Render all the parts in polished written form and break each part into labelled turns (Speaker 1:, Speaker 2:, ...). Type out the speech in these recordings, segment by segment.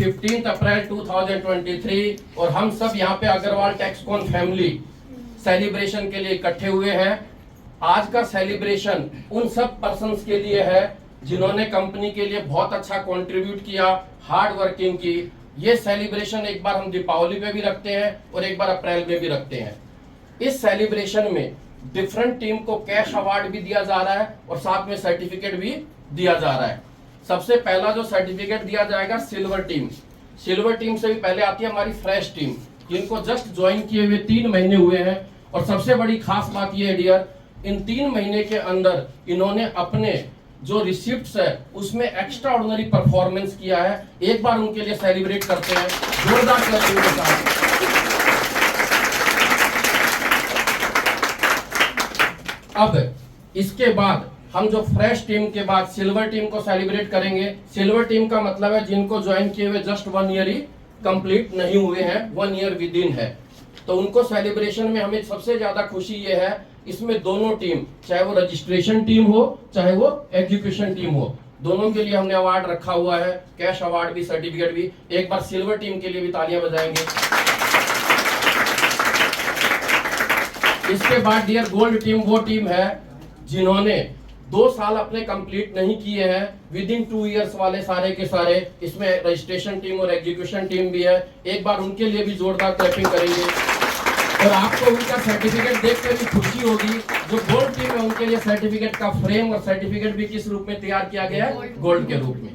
Speaker 1: 15 अप्रैल 2023 और हम सब यहाँ पे अग्रवाल टेक्सकॉन फैमिली सेलिब्रेशन के लिए इकट्ठे हुए हैं। आज का सेलिब्रेशन उन सब पर्सन्स के लिए है जिन्होंने कंपनी के लिए बहुत अच्छा कंट्रीब्यूट किया, हार्ड वर्किंग की। ये सेलिब्रेशन एक बार हम दीपावली पे भी रखते हैं और एक बार अप्रैल में भी रखते हैं। इस सेलिब्रेशन में डिफरेंट टीम को कैश अवार्ड भी दिया जा रहा है और साथ में सर्टिफिकेट भी दिया जा रहा है। सबसे पहला जो सर्टिफिकेट दिया जाएगा सिल्वर टीम से भी पहले आती है हमारी फ्रेश टीम, जिनको जस्ट ज्वाइन किए हुए 3 महीने हुए हैं। और सबसे बड़ी खास बात यह है डियर, इन 3 महीने के अंदर इन्होंने अपने जो रिसिप्ट्स है उसमें एक्स्ट्रा ऑर्डिनरी परफॉर्मेंस किया है। एक बार उनके लिए सेलिब्रेट करते हैं जोरदार क्लैपिंग के साथ। अब इसके बाद हम जो फ्रेश टीम के बाद सिल्वर टीम को सेलिब्रेट करेंगे। सिल्वर टीम का मतलब है जिनको ज्वाइन किए हुए जस्ट 1 ईयर ही कंप्लीट नहीं हुए हैं, 1 ईयर विद इन है। तो उनको सेलिब्रेशन में हमें सबसे ज्यादा खुशी ये है, इसमें दोनों टीम, चाहे वो रजिस्ट्रेशन टीम हो चाहे वो एजुकेशन टीम हो, दोनों के लिए हमने अवार्ड रखा हुआ है, कैश अवार्ड भी, सर्टिफिकेट भी। एक बार सिल्वर टीम के लिए भी तालियां बजाएंगे। इसके बाद डियर गोल्ड टीम वो टीम है जिन्होंने 2 साल अपने कंप्लीट नहीं किए हैं, विद इन 2 इयर्स वाले सारे के सारे। इसमें रजिस्ट्रेशन टीम और एग्जीक्यूशन टीम भी है। एक बार उनके लिए भी जोरदार क्लैपिंग करेंगे। और आपको उनका सर्टिफिकेट देखकर भी खुशी होगी। जो गोल्ड टीम है उनके लिए सर्टिफिकेट का फ्रेम और सर्टिफिकेट भी किस रूप में तैयार किया गया है, गोल्ड के रूप में।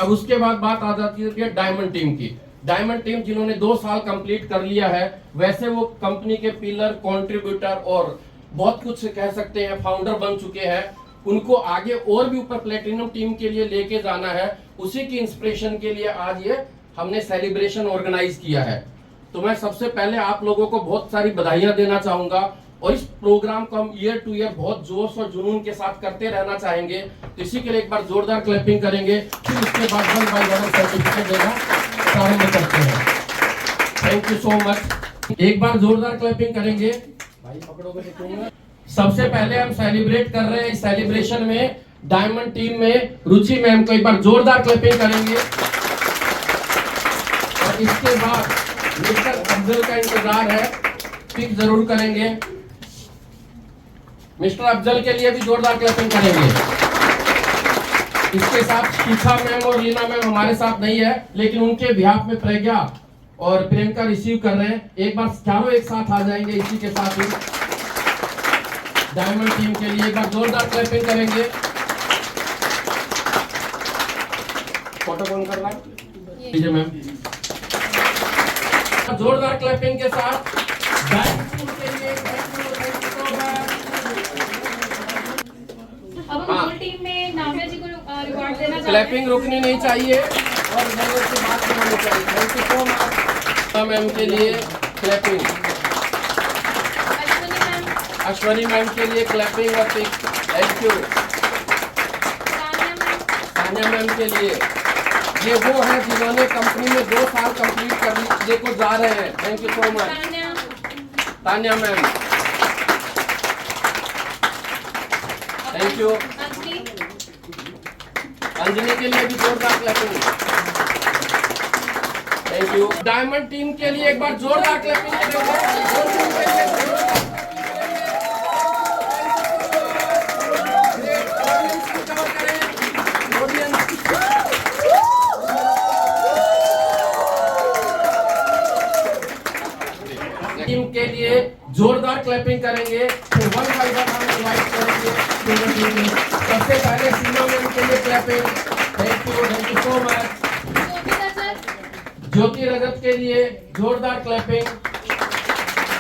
Speaker 1: अब उसके बाद बात आ जाती है डायमंड टीम की। डायमंड टीम जिन्होंने 2 साल कंप्लीट कर लिया है, वैसे वो कंपनी के पिलर, कंट्रीब्यूटर और बहुत कुछ कह सकते हैं फाउंडर बन चुके हैं। उनको आगे और भी ऊपर प्लेटिनम टीम के लिए लेके जाना है। उसी की इंस्पिरेशन के लिए आज ये हमने सेलिब्रेशन ऑर्गेनाइज किया है। तो मैं सबसे पहले आप लोगों को बहुत सारी बधाइयां देना चाहूंगा और इस प्रोग्राम को हम ईयर टू ईयर बहुत जोश और जुनून के साथ करते रहना चाहेंगे। तो इसी के लिए एक बार जोरदार क्लैपिंग करेंगे, फिर उसके बाद 1 बाय 1 सर्टिफिकेट देना प्रारंभ करते हैं। Thank you so much. एक बार जोरदार क्लैपिंग करेंगे। भाई पकड़ोगे? सबसे पहले हम सेलिब्रेट कर रहे हैं। इस सेलिब्रेशन में डायमंड टीम में रुचि मैम को एक बार जोरदार क्लैपिंग करेंगे। और इसके बाद मिस्टर अफजल का इंतजार है, पिक जरूर करेंगे। मिस्टर अफजल के लिए भी जोरदार क्लैपिंग करेंगे। इसके साथ शिखा मैम और लीना मैम हमारे साथ नहीं है, लेकिन उनके बिहाफ में प्रज्ञा और प्रियंका रिसीव कर रहे हैं। एक बार चारों एक साथ आ जाएंगे। इसी के साथ ही डायमंड टीम के लिए एक बार जोरदार क्लैपिंग करेंगे। फोटो कौन कर रहा है? मैम जोरदार क्लैपिंग के साथ डायमंड टीम के लिए
Speaker 2: अब हम गोल्ड टीम में नाव्या जी को रिवॉर्ड देना चाहते हैं।
Speaker 1: क्लैपिंग रुकनी नहीं चाहिए और मेरे से बात करनी चाहिए। Thank you so much ma'am के लिए क्लैपिंग। अश्वनी मैम के लिए क्लैपिंग और pic. Thank you. Tanya ma'am के लिए, ये वो है जिन्होंने कंपनी में 2 साल कंप्लीट करने को जा रहे हैं। Thank you so much Tanya ma'am. Thank you. Anjali के लिए भी जोरदार clapping. Thank you. Diamond team के लिए एक बार जोरदार क्लैपिंग करेंगे। टीम के लिए जोरदार क्लैपिंग करेंगे। फिर 1 बाय 1 हम इनवाइट करेंगे। सबसे पहले सीमा मैम के लिए clapping. Thank you so much. Jyoti Rajat के लिए जोरदार क्लैपिंग।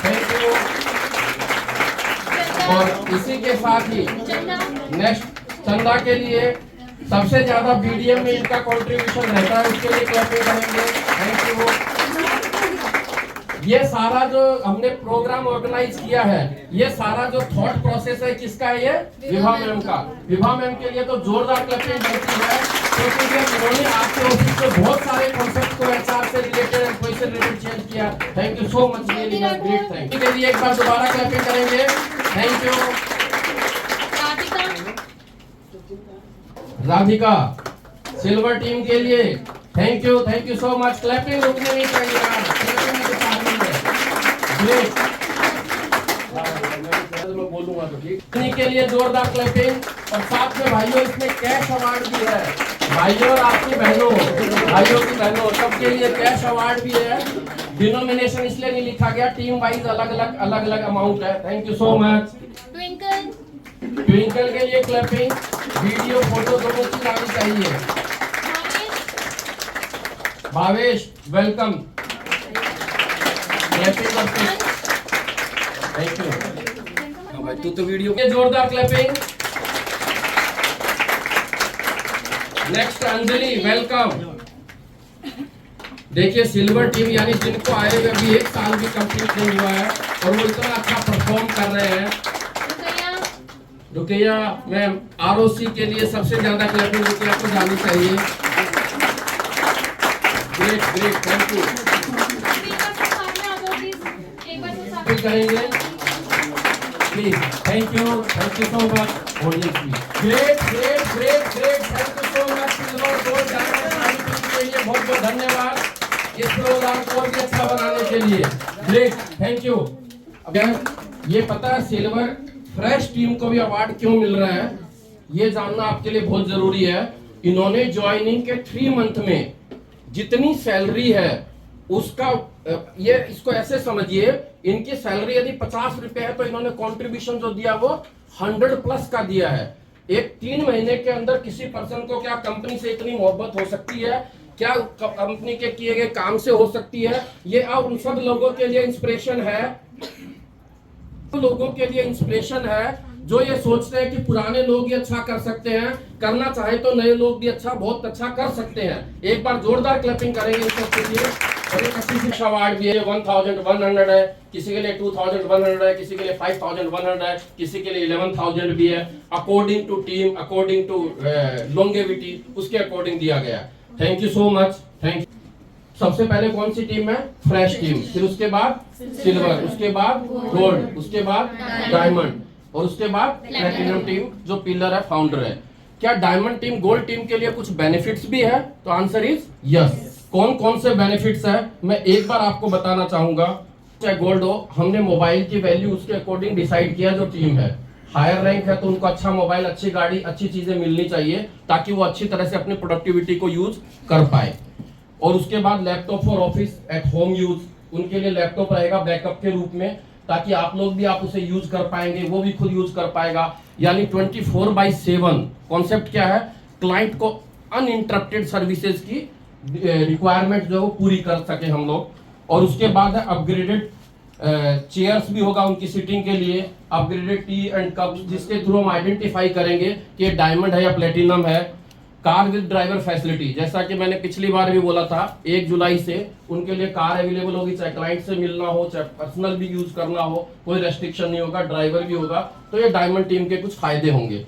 Speaker 1: Thank you. और इसी के साथ ही नेक्स्ट चंदा के लिए सबसे ज्यादा बीडीएम में इनका कंट्रीब्यूशन रहता है, उसके लिए क्लैपिंग करेंगे। Thank you. ये सारा जो हमने प्रोग्राम ऑर्गेनाइज किया है, ये सारा जो थॉट प्रोसेस है किसका है? ये विभा मैम का। विभा मैम के लिए तो जोरदार क्लैपिंग बनती है, क्योंकि उन्होंने आपके ऑफिस में बहुत सारे कॉन्सेप्ट को एचआर से रिलेटेड, एम्प्लॉय से रिलेटेड चेंज किया। Thank you so much, really great. Thank you. के लिए एक बार दोबारा क्लैपिंग करेंगे। Thank you. Radhika silver team के लिए thank you so much. Clapping रुकने नहीं चाहिए यार, क्लैपिंग की तारीफ है। ग्रेट, मैं बोलूंगा तो ठीक। इन्हीं के लिए जोरदार क्लैपिंग। और साथ में भाइयों इसमें कैश अवार्ड भी है, भाइयों और आपकी बहनों, भाइयों की बहनों सबके लिए कैश अवार्ड भी है। डिनोमिनेशन इसलिए नहीं लिखा गया, टीम वाइज अलग अलग अमाउंट है। Thank you so much. Twinkle के लिए क्लैपिंग, वीडियो फोटो दोनों चीज आनी चाहिए। भावेश वेलकम, क्लैपिंग करते। थैंक यू भाई, तू तो वीडियो के जोरदार क्लैपिंग। Next Anjali welcome. देखिए सिल्वर टीम यानी जिनको आए हुए अभी 1 साल भी कंप्लीट नहीं हुआ है और वो इतना अच्छा परफॉर्म कर रहे हैं। रुकैया मैम, आरओसी के लिए सबसे ज्यादा क्लैपिंग रुकैया को जानी चाहिए। Great, thank you. करेंगे please. Thank you so much. Great, thank you so much. Silver gold diamond के लिए बहुत बहुत धन्यवाद इस प्रोग्राम को भी अच्छा बनाने के लिए। Great, thank you. अब ये पता है सिल्वर फ्रेश टीम को भी अवार्ड क्यों मिल रहा है, ये जानना आपके लिए बहुत जरूरी है। इन्होंने ज्वाइनिंग के 3 मंथ में जितनी सैलरी है उसका, ये इसको ऐसे समझिए, इनकी सैलरी यदि 50 रुपए है तो इन्होंने कंट्रीब्यूशन जो दिया वो 100 प्लस का दिया है। एक 3 महीने के अंदर किसी पर्सन को क्या कंपनी से इतनी मोहब्बत हो सकती है, क्या कंपनी के किए गए काम से हो सकती है? ये अब उन सब लोगों के लिए इंस्पिरेशन है, लोगों के लिए इंस्पिरेशन है जो ये सोचते हैं कि पुराने लोग ये अच्छा कर सकते हैं, करना चाहे तो नए लोग भी अच्छा, बहुत अच्छा कर सकते हैं। एक बार जोरदार क्लैपिंग करेंगे इन सबके लिए। और एक अच्छी अवार्ड भी है, 1100 है, किसी के लिए 2100 है, किसी के लिए 5100 है, किसी के लिए 11000 भी है। According to team, according to longevity, उसके अकॉर्डिंग दिया गया। Thank you so much, thank you. सबसे पहले कौन सी टीम है? फ्रेश टीम, फिर उसके बाद सिल्वर, उसके बाद गोल्ड, उसके बाद डायमंड और उसके बाद प्लैटिनम टीम जो पिलर है, फाउंडर है। क्या डायमंड टीम गोल्ड टीम के लिए कुछ बेनिफिट्स भी है? तो आंसर इज यस। कौन कौन से बेनिफिट्स है मैं एक बार आपको बताना चाहूंगा। चाहे गोल्ड हो, हमने मोबाइल की वैल्यू उसके अकॉर्डिंग डिसाइड किया। जो टीम है हायर रैंक है तो उनको अच्छा मोबाइल, अच्छी गाड़ी, अच्छी चीजें मिलनी चाहिए ताकि वो अच्छी तरह से अपनी प्रोडक्टिविटी को यूज कर पाए। और उसके बाद laptop for office at home use, उनके लिए लैपटॉप रहेगा बैकअप के रूप में ताकि आप लोग भी आप उसे यूज कर पाएंगे, वो भी खुद यूज कर पाएगा। यानी 24/7 कॉन्सेप्ट क्या है? क्लाइंट को अनइंटरप्टेड सर्विसेज की रिक्वायरमेंट जो है वो पूरी कर सके हम लोग। और उसके बाद है अपग्रेडेड चेयर्स भी होगा उनकी सिटिंग के लिए, अपग्रेडेड टी एंड कप्स जिसके थ्रू हम आइडेंटिफाई करेंगे कि डायमंड है या प्लेटिनम है। कार विद ड्राइवर फैसिलिटी, जैसा कि मैंने पिछली बार भी बोला था, 1 जुलाई से उनके लिए कार अवेलेबल होगी, चाहे क्लाइंट से मिलना हो, चाहे पर्सनल भी यूज करना हो, कोई रेस्ट्रिक्शन नहीं होगा, ड्राइवर भी होगा। तो ये डायमंड टीम के कुछ फायदे होंगे।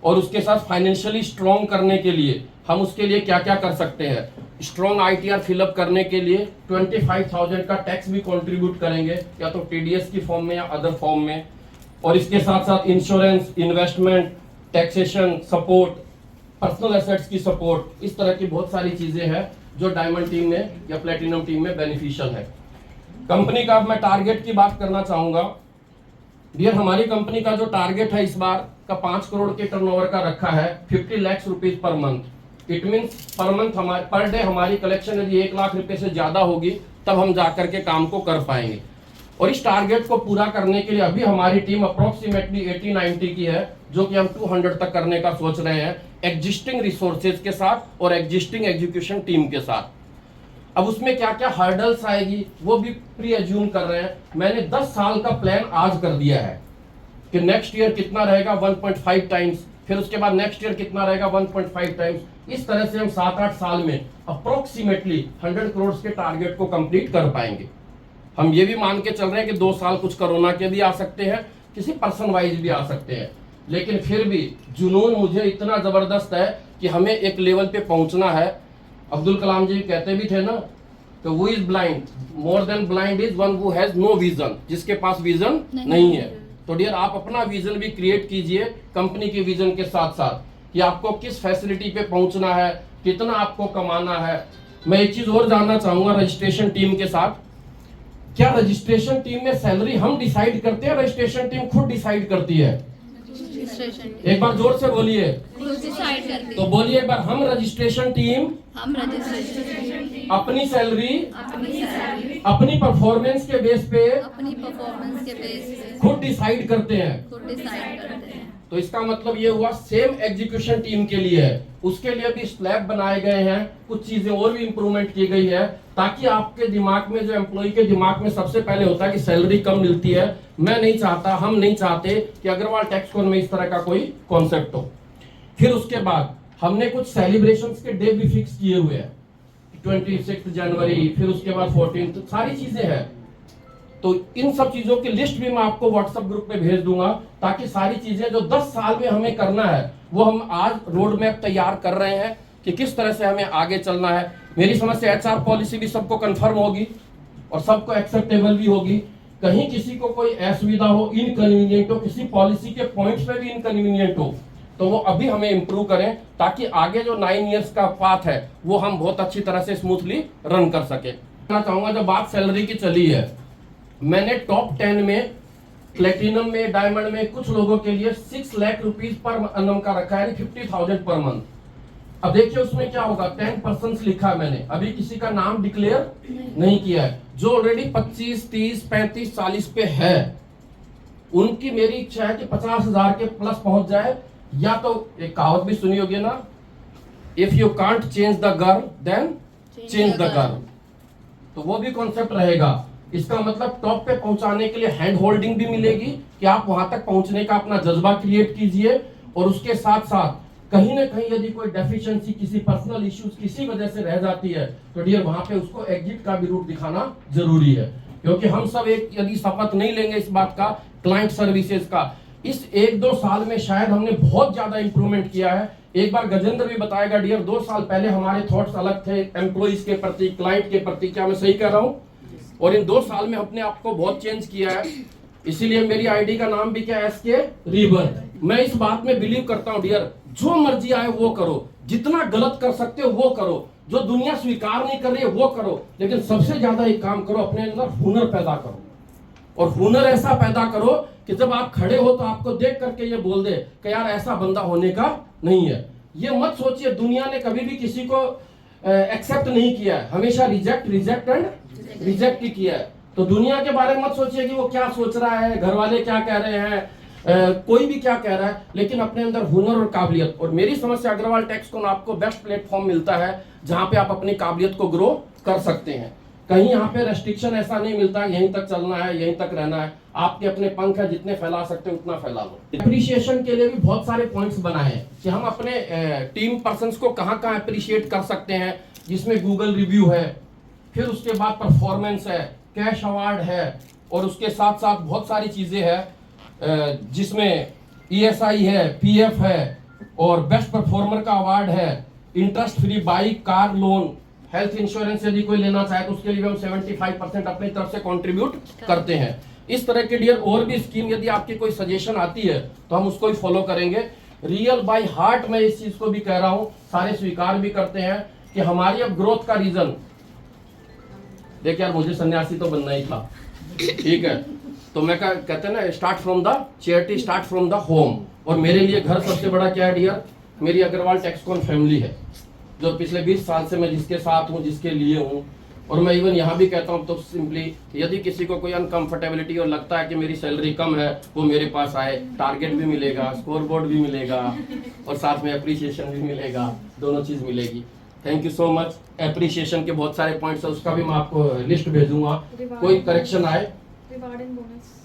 Speaker 1: और उसके साथ फाइनेंशियली स्ट्रॉन्ग करने के लिए हम उसके लिए क्या क्या कर सकते हैं? स्ट्रॉन्ग ITR फिलअप करने के लिए 25,000 का टैक्स भी कंट्रीब्यूट करेंगे, या तो TDS की फॉर्म में या अदर फॉर्म में। और इसके साथ साथ insurance, investment, taxation support, personal assets की सपोर्ट, इस तरह की बहुत सारी चीजें हैं जो डायमंड टीम में या प्लेटिनम टीम में बेनिफिशियल है। कंपनी का मैं टारगेट की बात करना चाहूंगा। डियर, हमारी कंपनी का जो टारगेट है इस बार का 5 करोड़ के टर्नओवर का रखा है, 50 lakh rupees per month. It means per month हमारे पर डे हमारी कलेक्शन यदि 1 लाख रुपए से ज्यादा होगी तब हम जाकर के काम को कर पाएंगे। और इस टारगेट को पूरा करने के लिए अभी हमारी टीम अप्रोक्सीमेटली 80-90 की है, जो कि हम 200 तक करने का सोच रहे हैं एग्जिस्टिंग रिसोर्सेज के साथ और एग्जिस्टिंग एग्जीक्यूशन टीम के साथ। अब उसमें क्या क्या हर्डल्स आएगी वो भी प्री एज्यूम कर रहे हैं। मैंने 10 साल का प्लान आज कर दिया है कि नेक्स्ट ईयर कितना रहेगा 1.5 टाइम्स, फिर उसके बाद नेक्स्ट ईयर कितना रहेगा 1.5 टाइम्स। इस तरह से हम 7-8 साल में अप्रोक्सीमेटली 100 करोड़ के टारगेट को कंप्लीट कर पाएंगे। हम ये भी मान के चल रहे हैं कि 2 साल कुछ कोरोना के भी आ सकते हैं, किसी पर्सन वाइज भी आ सकते हैं, लेकिन फिर भी जुनून मुझे इतना जबरदस्त है कि हमें एक लेवल पे पहुंचना है। अब्दुल कलाम जी कहते भी थे ना कि वो is blind, more than blind is one who has no vision, जिसके पास विजन नहीं है। तो डियर, आप अपना विजन भी क्रिएट कीजिए कंपनी के विजन के साथ साथ कि आपको किस फैसिलिटी पे पहुंचना है, कितना आपको कमाना है, मैं एक चीज और जानना चाहूंगा रजिस्ट्रेशन टीम के साथ, क्या रजिस्ट्रेशन टीम में सैलरी हम डिसाइड करते हैं, रजिस्ट्रेशन टीम खुद डिसाइड करती है? एक बार जोर से बोलिए।
Speaker 3: डिसाइड करती
Speaker 1: तो बोलिए एक बार, हम रजिस्ट्रेशन टीम
Speaker 3: हम रजिस्ट्रेशन
Speaker 1: अपनी सैलरी
Speaker 3: अपनी सैलरी
Speaker 1: अपनी परफॉर्मेंस के बेस पे
Speaker 3: अपनी परफॉर्मेंस के बेस पे
Speaker 1: खुद डिसाइड करते हैं।
Speaker 3: खुद डिसाइड करते हैं।
Speaker 1: तो इसका मतलब ये हुआ सेम एग्जीक्यूशन टीम के लिए है, उसके लिए भी स्लैब बनाए गए हैं, कुछ चीजें और भी इंप्रूवमेंट की गई है, ताकि आपके दिमाग में, जो एम्प्लॉय के दिमाग में सबसे पहले होता है कि सैलरी कम मिलती है, मैं नहीं चाहता, हम नहीं चाहते कि अग्रवाल टेक्सकॉन में इस तरह का कोई कॉन्सेप्ट हो। फिर उसके बाद हमने कुछ सेलिब्रेशंस के डे भी फिक्स किए हुए हैं, 26 जनवरी, फिर उसके बाद 14, सारी चीजें हैं। तो इन सब चीजों की लिस्ट भी मैं आपको व्हाट्सएप ग्रुप में भेज दूंगा, ताकि सारी चीजें जो 10 साल में हमें करना है वो हम आज रोड मैप तैयार कर रहे हैं कि किस तरह से हमें आगे चलना है। मेरी समझ से एचआर पॉलिसी भी सबको कंफर्म होगी और सबको एक्सेप्टेबल भी होगी। कहीं किसी को कोई असुविधा हो, इनकन्वीनियंट हो, किसी पॉलिसी के पॉइंट्स पे भी इनकन्वीनियंट हो, तो वो अभी हमें इंप्रूव करें, ताकि आगे जो 9 इयर्स का पाथ है वो हम बहुत अच्छी तरह से स्मूथली रन कर सके। मैं चाहूंगा, जब बात सैलरी की चली है, मैंने टॉप 10 में, प्लेटिनम में, डायमंड में कुछ लोगों के लिए 6 लाख रुपीज पर annum का रखा है, 50,000 पर मंथ। अब देखिए उसमें क्या होगा, 10% लिखा है मैंने, अभी किसी का नाम डिक्लेयर नहीं किया है। जो ऑलरेडी 25, 30, 35, 40 पे है, उनकी मेरी इच्छा है कि 50,000 के प्लस पहुंच जाए। या तो एक कहावत भी सुनी होगी ना, if you can't change the girl then change the girl, तो वो भी कॉन्सेप्ट रहेगा। इसका मतलब टॉप पे पहुंचाने के लिए हैंड होल्डिंग भी मिलेगी, कि आप वहां तक पहुंचने का अपना जज्बा क्रिएट कीजिए, और उसके साथ साथ कहीं ना कहीं यदि कोई डेफिशिएंसी, किसी पर्सनल इश्यूज किसी वजह से रह जाती है, तो डियर वहां पे उसको एग्जिट का भी रूट दिखाना जरूरी है। क्योंकि हम सब एक यदि शपथ नहीं लेंगे इस बात का, क्लाइंट सर्विसेज का, इस 1-2 साल में शायद हमने बहुत ज्यादा इंप्रूवमेंट किया है। एक बार गजेंद्र भी बताएगा डियर, 2 साल पहले हमारे थॉट्स अलग थे एम्प्लॉइज के प्रति, क्लाइंट के प्रति। क्या मैं सही कह रहा हूं? और इन 2 साल में अपने आप को बहुत चेंज किया है। इसीलिए मेरी आईडी का नाम भी क्या है, एसके रीबर्थ। मैं इस बात में बिलीव करता हूं डियर, जो मर्जी आए वो करो, जितना गलत कर सकते हो वो करो, जो दुनिया स्वीकार नहीं कर रही है वो करो, लेकिन सबसे ज्यादा एक काम करो, अपने अंदर हुनर पैदा करो। और हुनर ऐसा पैदा करो कि जब आप खड़े हो तो आपको देख करके ये बोल दे कि यार ऐसा बंदा होने का नहीं है। ये मत सोचिए, दुनिया ने कभी भी किसी को एक्सेप्ट नहीं किया है, हमेशा रिजेक्ट ही किया है। तो दुनिया के बारे में मत सोचिए कि वो क्या सोच रहा है, घर वाले क्या कह रहे हैं, कोई भी क्या कह रहा है, लेकिन अपने अंदर हुनर और काबिलियत। और मेरी समझ से अग्रवाल टेक्सकॉन आपको बेस्ट प्लेटफॉर्म मिलता है जहां पे आप अपनी काबिलियत को ग्रो कर सकते हैं। कहीं यहाँ पे रेस्ट्रिक्शन ऐसा नहीं मिलता, यहीं तक चलना है, यहीं तक रहना है। आपके अपने पंख है, जितने फैला सकते हो उतना फैला लो। अप्रिशिएशन के लिए भी बहुत सारे पॉइंट्स बनाए हैं कि हम अपने टीम पर्सन्स को कहाँ कहाँ अप्रिशिएट कर सकते हैं, जिसमें गूगल रिव्यू है, फिर उसके बाद परफॉर्मेंस है, कैश अवार्ड है, और उसके साथ साथ बहुत सारी चीजें हैं जिसमें ESI है, PF है, और बेस्ट परफॉर्मर का अवार्ड है, interest free bike, car loan, health insurance यदि कोई लेना चाहे तो उसके लिए हम 75% अपनी तरफ से कंट्रीब्यूट करते हैं। इस तरह के डियर और भी स्कीम यदि आपकी कोई सजेशन आती है तो हम उसको ही फॉलो करेंगे। रियल बाय हार्ट मैं इस चीज को भी कह रहा हूं, सारे स्वीकार भी करते हैं कि हमारी अब ग्रोथ का रीजन, देख यार मुझे सन्यासी तो बनना ही था, ठीक है, तो मैं कहते हैं ना, start from the charity, start from the home. और मेरे लिए घर सबसे बड़ा क्या है डियर, मेरी अग्रवाल टेक्सकॉन फैमिली है, जो पिछले 20 साल से मैं जिसके साथ हूँ, जिसके लिए हूँ। और मैं इवन यहाँ भी कहता हूँ तो सिंपली, यदि किसी को कोई अनकंफर्टेबिलिटी और लगता है कि मेरी सैलरी कम है, वो मेरे पास आए, टारगेट भी मिलेगा, स्कोर बोर्ड भी मिलेगा, और साथ में अप्रिसिएशन भी मिलेगा, दोनों चीज मिलेगी। Thank you so much. Appreciation के बहुत सारे पॉइंट्स है, उसका भी मैं आपको लिस्ट भेजूंगा, कोई करेक्शन आए।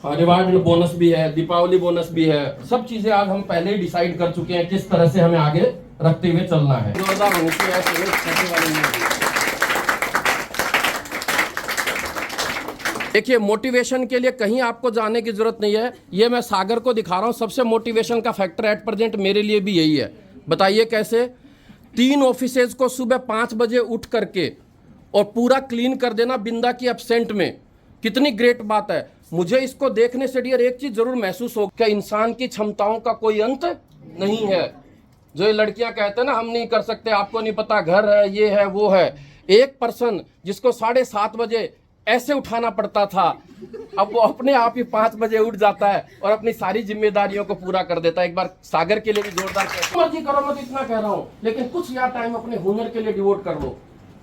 Speaker 1: हाँ, रिवार्ड एंड बोनस भी है, दीपावली बोनस भी है, सब चीजें आज हम पहले ही डिसाइड कर चुके हैं किस तरह से हमें आगे रखते हुए चलना है। देखिए, मोटिवेशन के लिए कहीं आपको जाने की जरूरत नहीं है, ये मैं सागर को दिखा रहा हूं। सबसे मोटिवेशन का फैक्टर एट प्रेजेंट मेरे लिए भी यही है। बताइए कैसे? 3 ऑफिसेज को सुबह 5 बजे उठ करके और पूरा क्लीन कर देना बिंदा की एब्सेंट में, कितनी ग्रेट बात है। मुझे इसको देखने से डियर एक चीज जरूर महसूस हो, क्या इंसान की क्षमताओं का कोई अंत नहीं है। जो ये लड़कियां कहते हैं ना हम नहीं कर सकते, आपको नहीं पता घर है, ये है, वो है, एक पर्सन जिसको 7:30 बजे ऐसे उठाना पड़ता था, अब वो अपने आप ही 5 बजे उठ जाता है और अपनी सारी जिम्मेदारियों को पूरा कर देता है। एक बार सागर के लिए भी जोरदार मर्जी करो, मैं तो इतना कह रहा हूँ, लेकिन कुछ यार टाइम अपने हुनर के लिए डिवोट कर लो।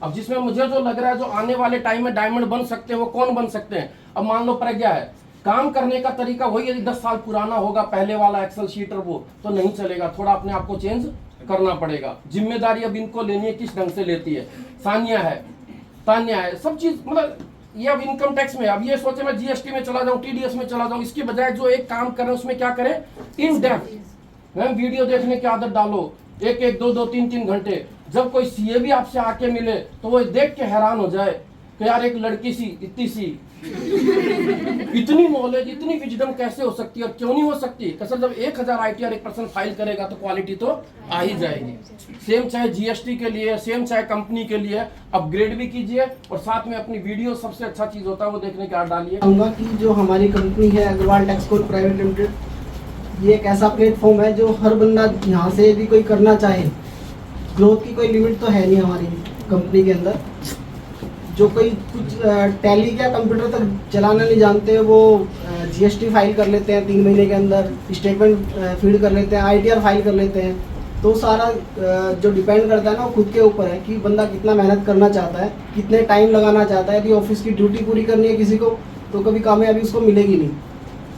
Speaker 1: अब जिसमें मुझे जो लग रहा है जो आने वाले टाइम में डायमंड बन सकते हैं वो कौन बन सकते हैं। अब मान लो प्रज्ञा है, काम करने का तरीका वही, यदि 10 साल पुराना होगा पहले वाला एक्सेल शीट और वो तो नहीं चलेगा, थोड़ा अपने आप को चेंज करना पड़ेगा। जिम्मेदारी अब इनको लेनी है, किस ढंग से लेती है। सानिया है, तान्या है, सब चीज मतलब ये अब इनकम टैक्स में, अब ये सोचे मैं जीएसटी में चला जाऊं, टीडीएस में चला जाऊं, इसकी बजाय जो एक काम कर रहे हैं उसमें क्या करें, इन डेप्थ मैम वीडियो देखने की आदत डालो, 1-1, 2-2, 3-3 घंटे। जब कोई सीए भी आपसे आके मिले तो वो देख के हैरान हो जाए कि यार एक लड़की सी इतनी सी इतनी नॉलेज, इतनी विजडम कैसे हो सकती है और क्यों नहीं हो सकती। कसर जब 1000 आईटीआर एक पर्सन फाइल करेगा तो क्वालिटी तो आ ही जाएगी। सेम चाहे जीएसटी के लिए, सेम चाहे कंपनी के लिए, अपग्रेड भी कीजिए और साथ में अपनी वीडियो सबसे अच्छा चीज होता है वो देखने के बाद डालिए।
Speaker 4: कहूँगा कि जो हमारी कंपनी है Agarwal tax code private limited, ये एक ऐसा प्लेटफॉर्म है जो हर बंदा यहाँ से यदि कोई करना चाहे, ग्रोथ की कोई लिमिट तो है नहीं हमारी कंपनी के अंदर। जो कोई कुछ टैली या कंप्यूटर तक चलाना नहीं जानते वो जीएसटी फाइल कर लेते हैं 3 महीने के अंदर, स्टेटमेंट फीड कर लेते हैं, आईटीआर फाइल कर लेते हैं। तो सारा जो डिपेंड करता है ना वो खुद के ऊपर है कि बंदा कितना मेहनत करना चाहता है, कितने टाइम लगाना चाहता है। यदि ऑफिस की ड्यूटी पूरी करनी है किसी को तो कभी कामयाबी उसको मिलेगी नहीं।